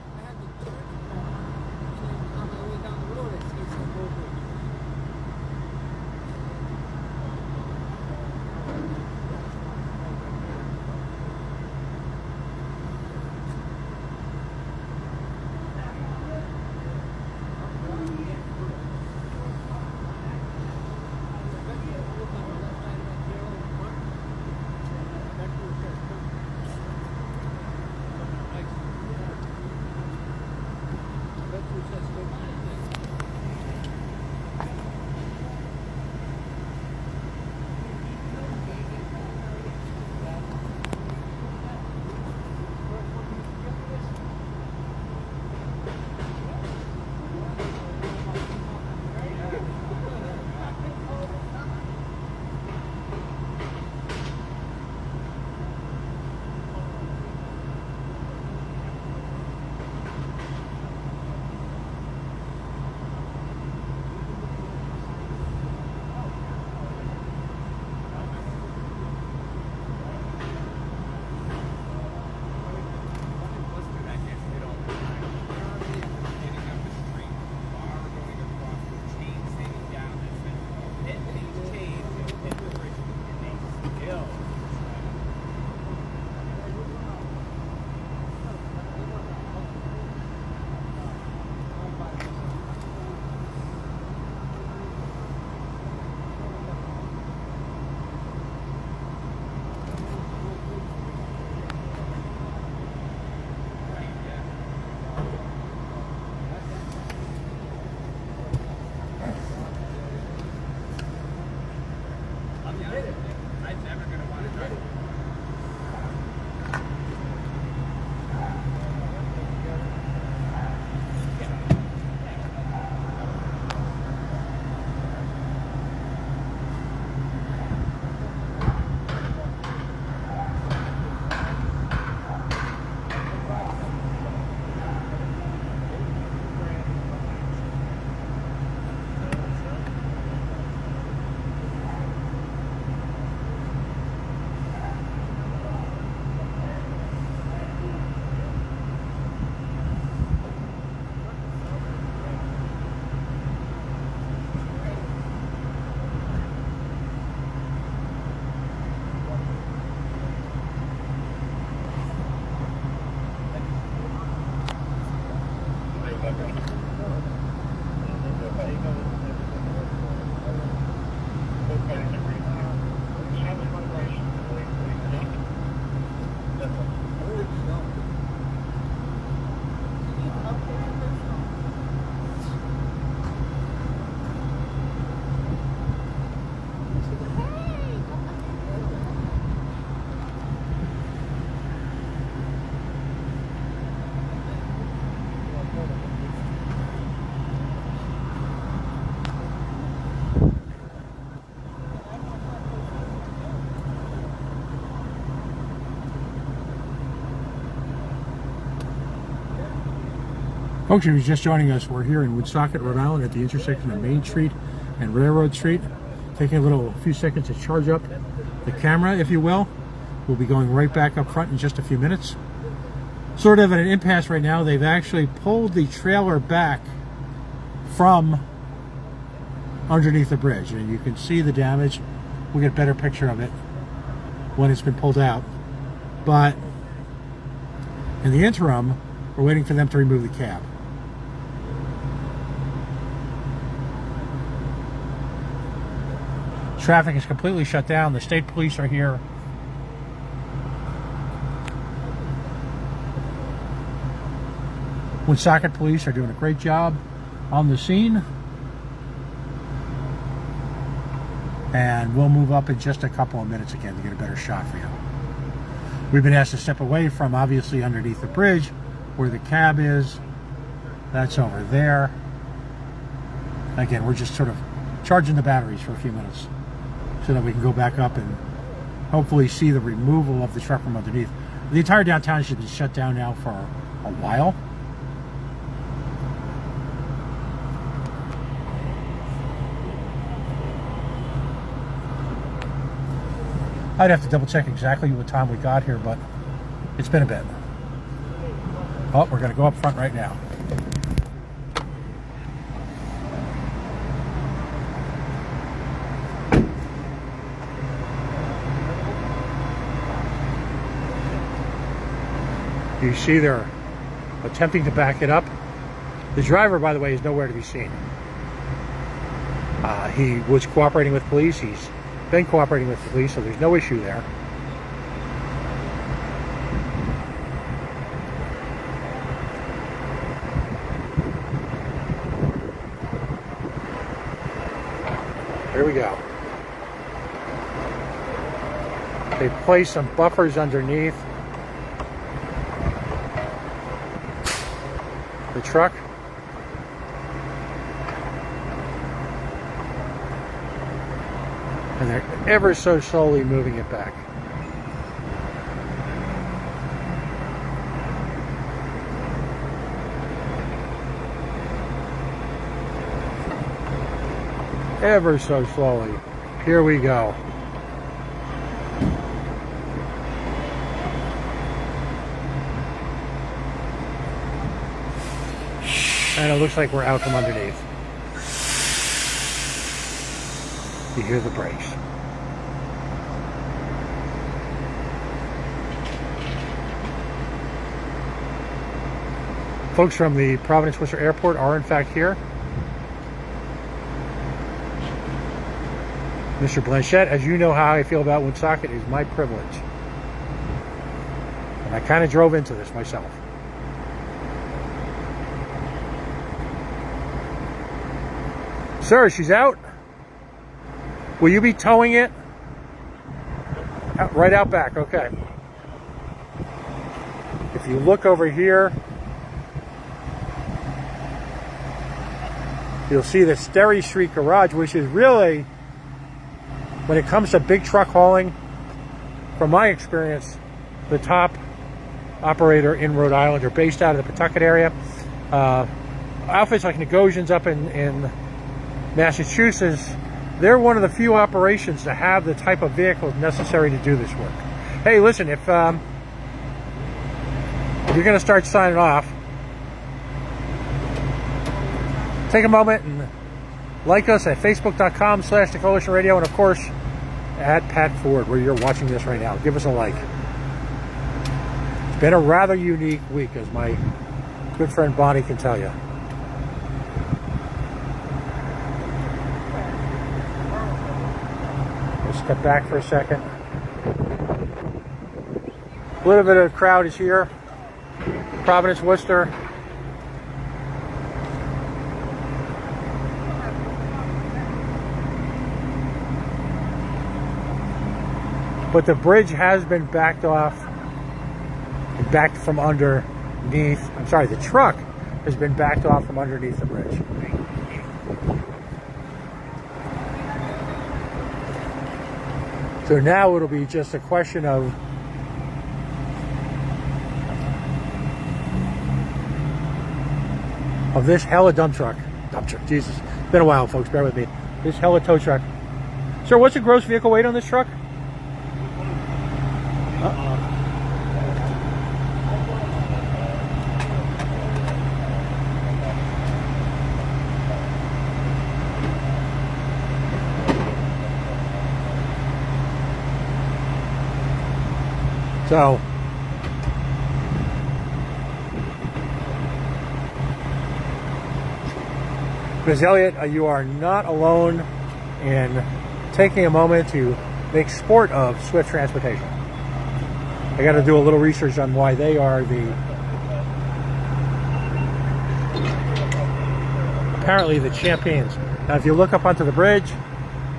Folks, if you're just joining us, we're here in Woonsocket, Rhode Island at the intersection of Main Street and Railroad Street. Taking a few seconds to charge up the camera, if you will. We'll be going right back up front in just a few minutes. Sort of at an impasse right now. They've actually pulled the trailer back from underneath the bridge, and you can see the damage. We'll get a better picture of it when it's been pulled out. But in the interim, we're waiting for them to remove the cab. Traffic is completely shut down. The state police are here. Woonsocket police are doing a great job on the scene. And we'll move up in just a couple of minutes again to get a better shot for you. We've been asked to step away from, obviously, underneath the bridge where the cab is. That's over there. Again, we're just sort of charging the batteries for a few minutes so that we can go back up and hopefully see the removal of the truck from underneath. The entire downtown should be shut down now for a while. I'd have to double check exactly what time we got here, but it's been a bit. Oh, we're going to go up front right now. You see they're attempting to back it up. The driver, by the way, is nowhere to be seen. He was cooperating with police. He's been cooperating with the police, so there's no issue there. Here we go. They placed some buffers underneath the truck. And they're ever so slowly moving it back. Ever so slowly. Here we go. And it looks like we're out from underneath. You hear the brakes. Folks from the Providence Worcester Airport are in fact here. Mr. Blanchette, as you know how I feel about Woonsocket, is my privilege. And I kind of drove into this myself. Sir, she's out. Will you be towing it? Right out back, okay. If you look over here, you'll see the Sterry Street garage, which is really, when it comes to big truck hauling, from my experience, the top operator in Rhode Island, or based out of the Pawtucket area. Outfits like Negosians up in Massachusetts, they're one of the few operations to have the type of vehicles necessary to do this work. Hey, listen, if you're going to start signing off, take a moment and like us at facebook.com/The Coalition Radio, and of course at Pat Ford, where you're watching this right now. Give us a like. It's been a rather unique week, as my good friend Bonnie can tell you. Step back for a second. A little bit of the crowd is here. Providence, Worcester. But the bridge has been backed off, backed from underneath. I'm sorry, the truck has been backed off from underneath the bridge. So now it'll be just a question of this hella dump truck. Jesus. It's been a while, folks. Bear with me. This hella tow truck. Sir, what's the gross vehicle weight on this truck? So Ms. Elliott, you are not alone in taking a moment to make sport of Swift Transportation. I got to do a little research on why they are apparently the champions. Now, if you look up onto the bridge,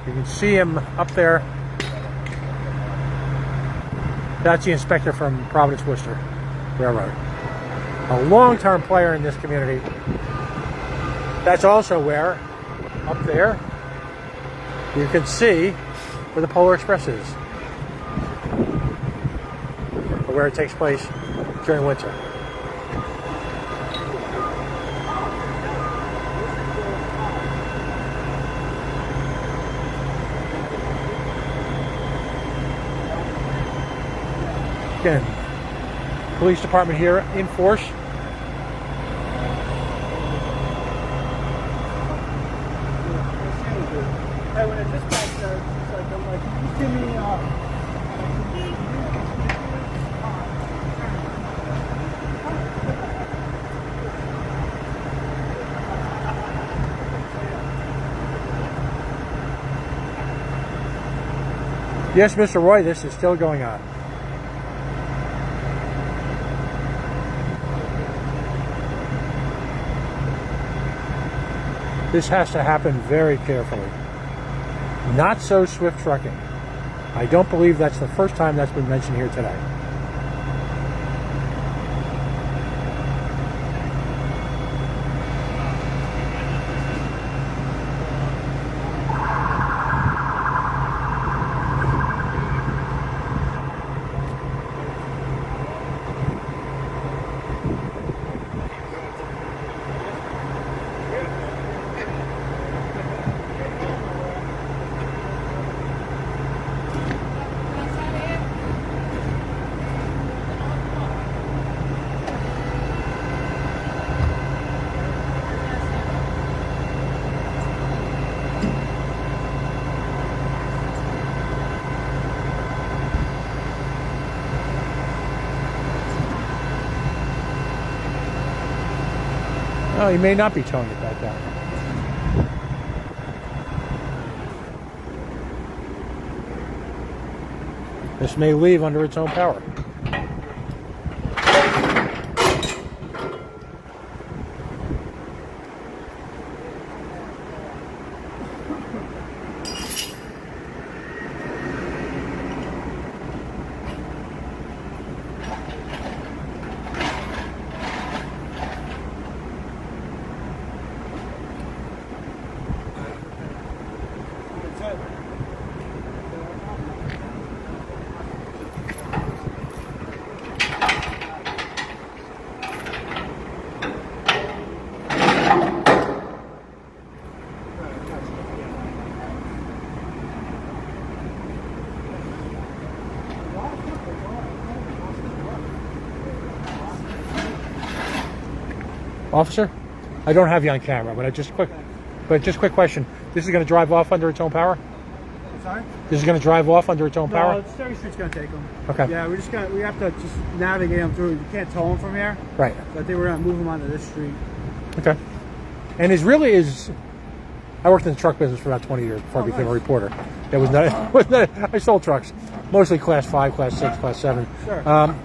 you can see him up there. That's the inspector from Providence Worcester Railroad. A long-term player in this community. That's also where, up there, you can see where the Polar Express is. Or where it takes place during winter. Again, police department here in force. Hey, when it just got there, it's like, I'm like, just give me, Yes, Mr. Roy, this is still going on. This has to happen very carefully. Not so Swift Trucking. I don't believe that's the first time that's been mentioned here today. Oh, he may not be towing it back down. This may leave under its own power. Officer, I don't have you on camera, but just quick question. This is going to drive off under its own power? sorry? This is going to drive off under its own power? No, Sterry Street's going to take them. Okay. Yeah, we have to just navigate them through. You can't tow them from here. Right. So I think we're going to move them onto this street. Okay. And I worked in the truck business for about 20 years before I became a reporter. It was not, I sold trucks, mostly class 5, class 6, class 7. Sure.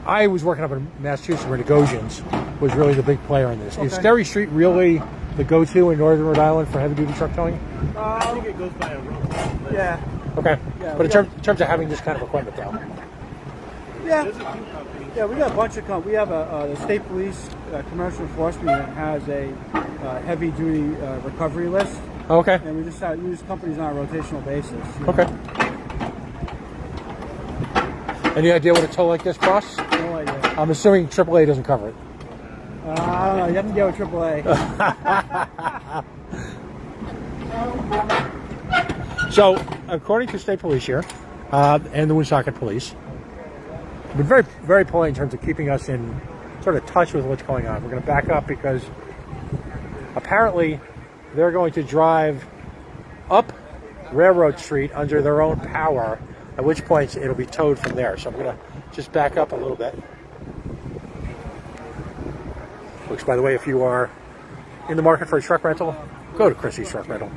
I was working up in Massachusetts where the Gosians was really the big player in this. Okay. Is Sterry Street really the go-to in northern Rhode Island for heavy-duty truck towing? I think it goes by a road. Yeah. Okay. Yeah, but in terms of having this kind of equipment, though. Yeah. Yeah, we got a bunch of companies. We have the state police commercial enforcement that has a heavy-duty recovery list. Okay. And we just use companies on a rotational basis. Okay. Any idea what a tow like this costs? No idea. I'm assuming AAA doesn't cover it. I don't know. You have to go with AAA. So, according to state police here, and the Woonsocket police, been very, very polite in terms of keeping us in sort of touch with what's going on. We're going to back up because apparently they're going to drive up Railroad Street under their own power at which point it'll be towed from there. So I'm going to just back up a little bit. Which, by the way, if you are in the market for a truck rental, go to Chrissy's Truck Rental.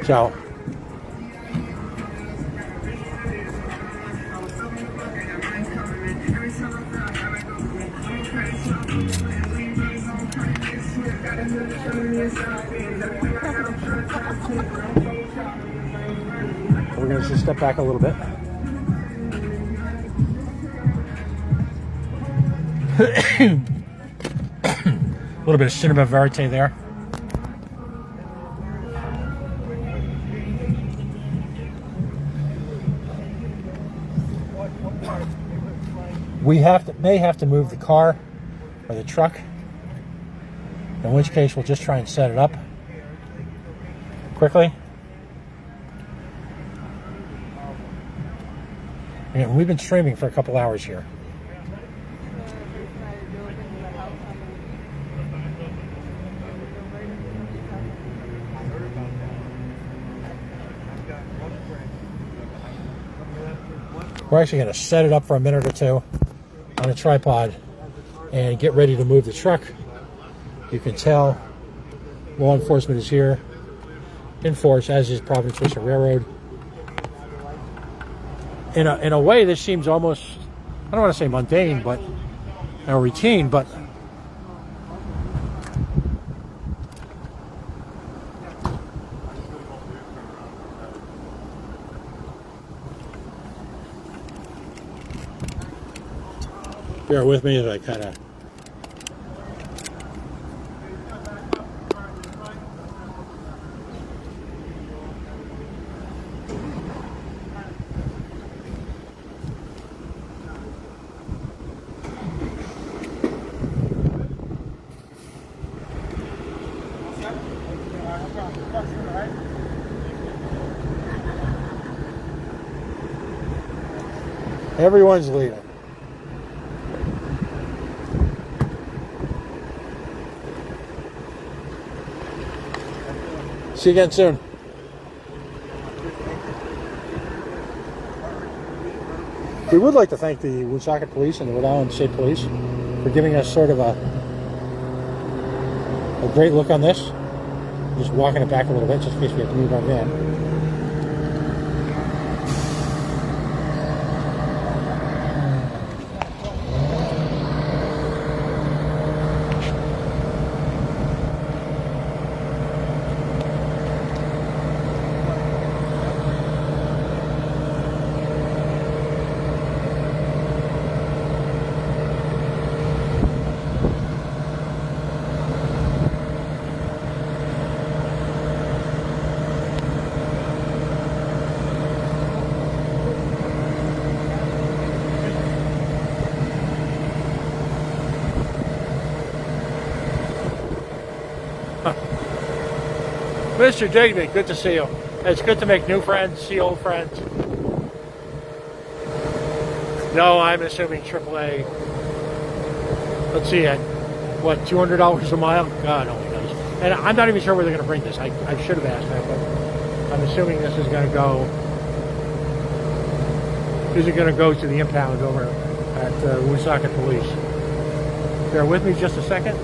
So, we're going to just step back a little bit. A little bit of cinema verite there. We may have to move the car or the truck, in which case we'll just try and set it up quickly. And we've been streaming for a couple hours here. We're actually going to set it up for a minute or two on a tripod and get ready to move the truck. You can tell law enforcement is here in force, as is Providence Richard Railroad. In a way, this seems almost, I don't want to say mundane, but routine, but bear with me as I kind of everyone's leaving. See you again soon. We would like to thank the Woonsocket Police and the Rhode Island State Police for giving us sort of a great look on this. Just walking it back a little bit just in case we have to move our van. Mr. Digby, good to see you. It's good to make new friends, see old friends. No, I'm assuming AAA. Let's see, at what, $200 a mile? God only knows. And I'm not even sure where they're going to bring this. I should have asked that, but I'm assuming this is going to go. Is it going to go to the impound over at Woonsocket Police? Bear with me just a second.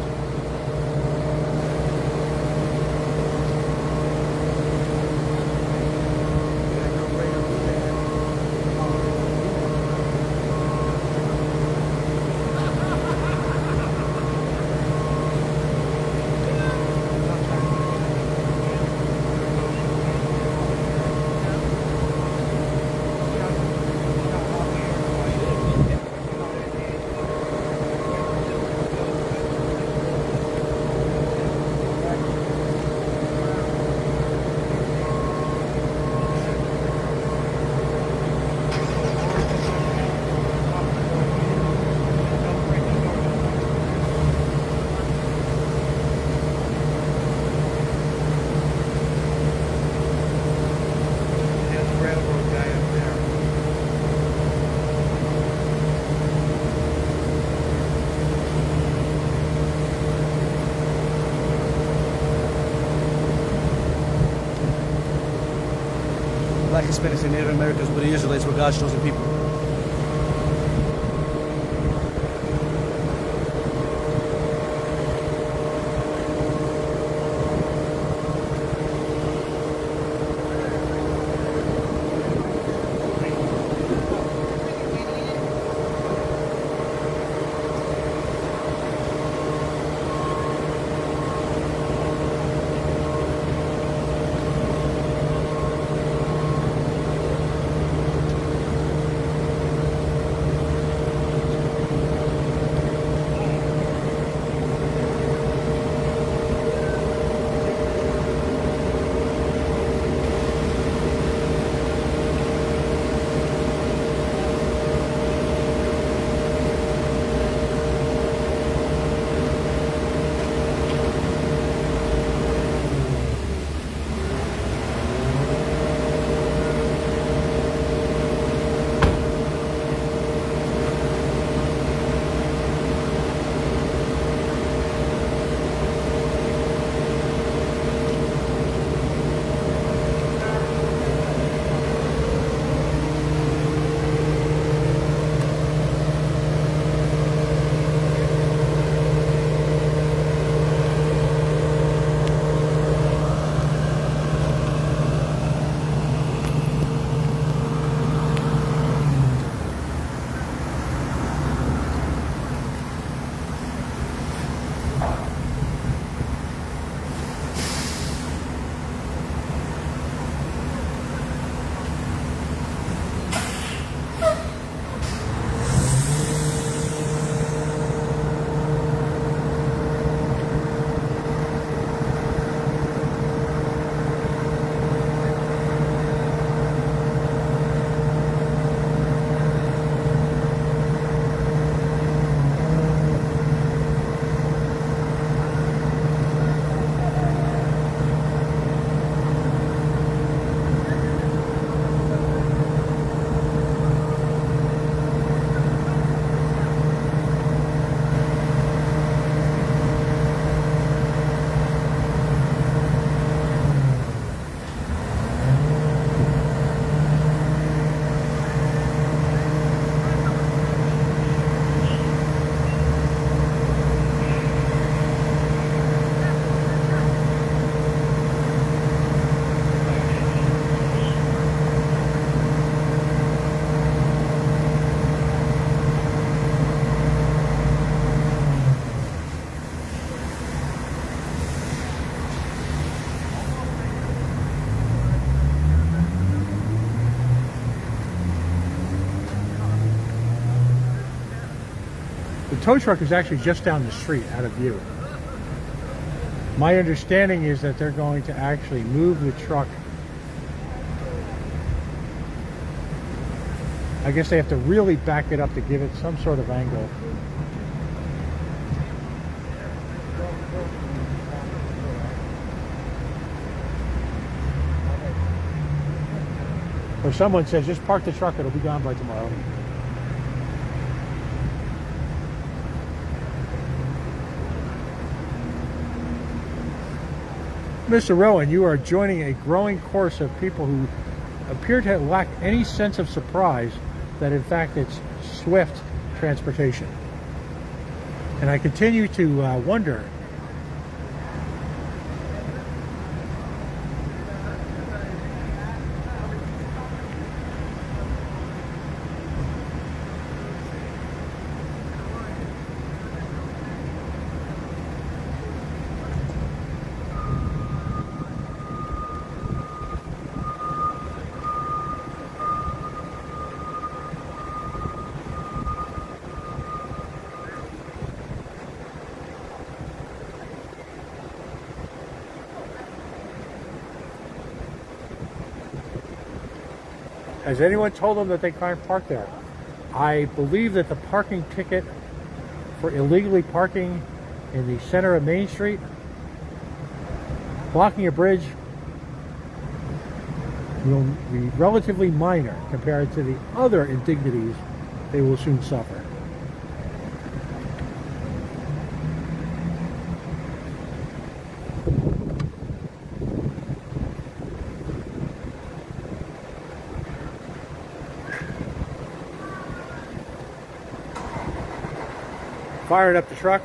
Hispanics and Native Americans, but the Israelites were God's chosen people. The tow truck is actually just down the street, out of view. My understanding is that they're going to actually move the truck. I guess they have to really back it up to give it some sort of angle. Or someone says, just park the truck, it'll be gone by tomorrow. Mr. Rowan, you are joining a growing course of people who appear to lack any sense of surprise that in fact it's swift transportation. And I continue to wonder, has anyone told them that they can't park there? I believe that the parking ticket for illegally parking in the center of Main Street, blocking a bridge, will be relatively minor compared to the other indignities they will soon suffer. firing up the truck.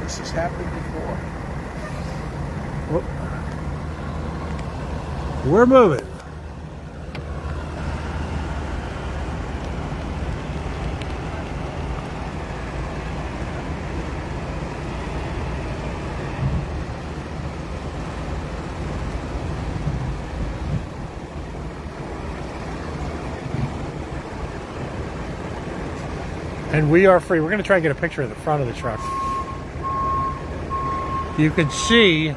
This has happened before. We're moving. And we are free. We're going to try and get a picture of the front of the truck. You can see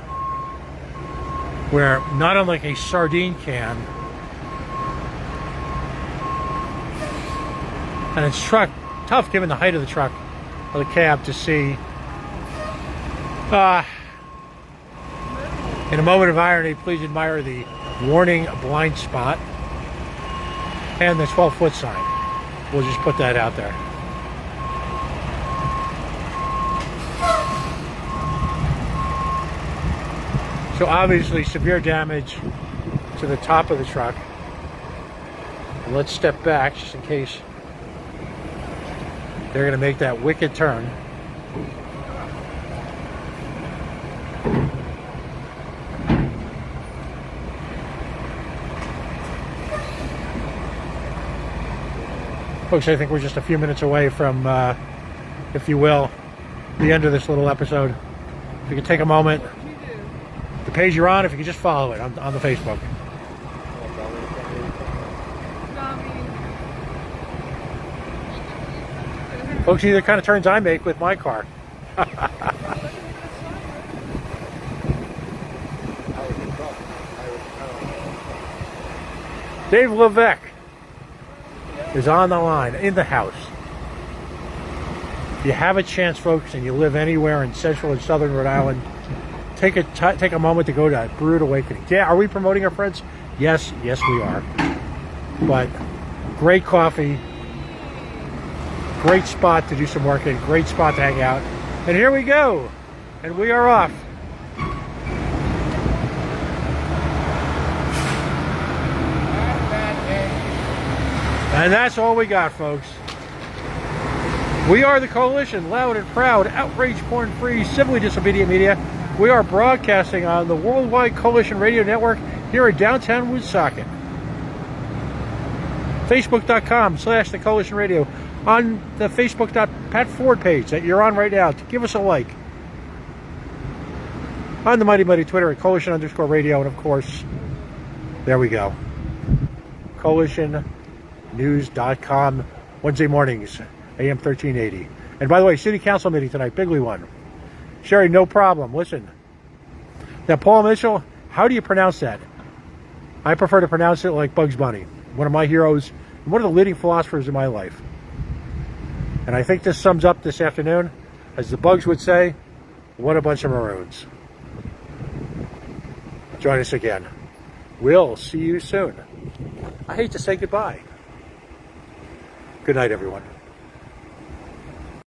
where, not unlike a sardine can, and it's tough given the height of the truck, or the cab, to see. In a moment of irony, please admire the warning blind spot and the 12-foot sign. We'll just put that out there. So obviously severe damage to the top of the truck. And let's step back just in case they're going to make that wicked turn. Folks, I think we're just a few minutes away from, if you will, the end of this little episode. If you could take a moment. The page you're on, if you could just follow it on the Facebook. Folks, these are the kind of turns I make with my car. Dave Levesque is on the line, in the house. If you have a chance, folks, and you live anywhere in central and southern Rhode Island, take a moment to go to Brewed Awakening. Yeah, are we promoting our friends? Yes, we are. But great coffee, great spot to do some work in, great spot to hang out. And here we go, and we are off. And that's all we got, folks. We are the Coalition, loud and proud, outrage porn-free, civilly disobedient media. We are broadcasting on the Worldwide Coalition Radio Network here in downtown Woonsocket. Facebook.com/The Coalition Radio. On the Facebook.Pat Ford page that you're on right now, to give us a like. On the mighty Twitter at Coalition_radio. And of course, there we go. CoalitionNews.com, Wednesday mornings, AM 1380. And by the way, City Council meeting tonight, bigly one. Sherry, no problem. Listen. Now, Paul Mitchell, how do you pronounce that? I prefer to pronounce it like Bugs Bunny, one of my heroes, and one of the leading philosophers in my life. And I think this sums up this afternoon. As the Bugs would say, what a bunch of maroons. Join us again. We'll see you soon. I hate to say goodbye. Good night, everyone.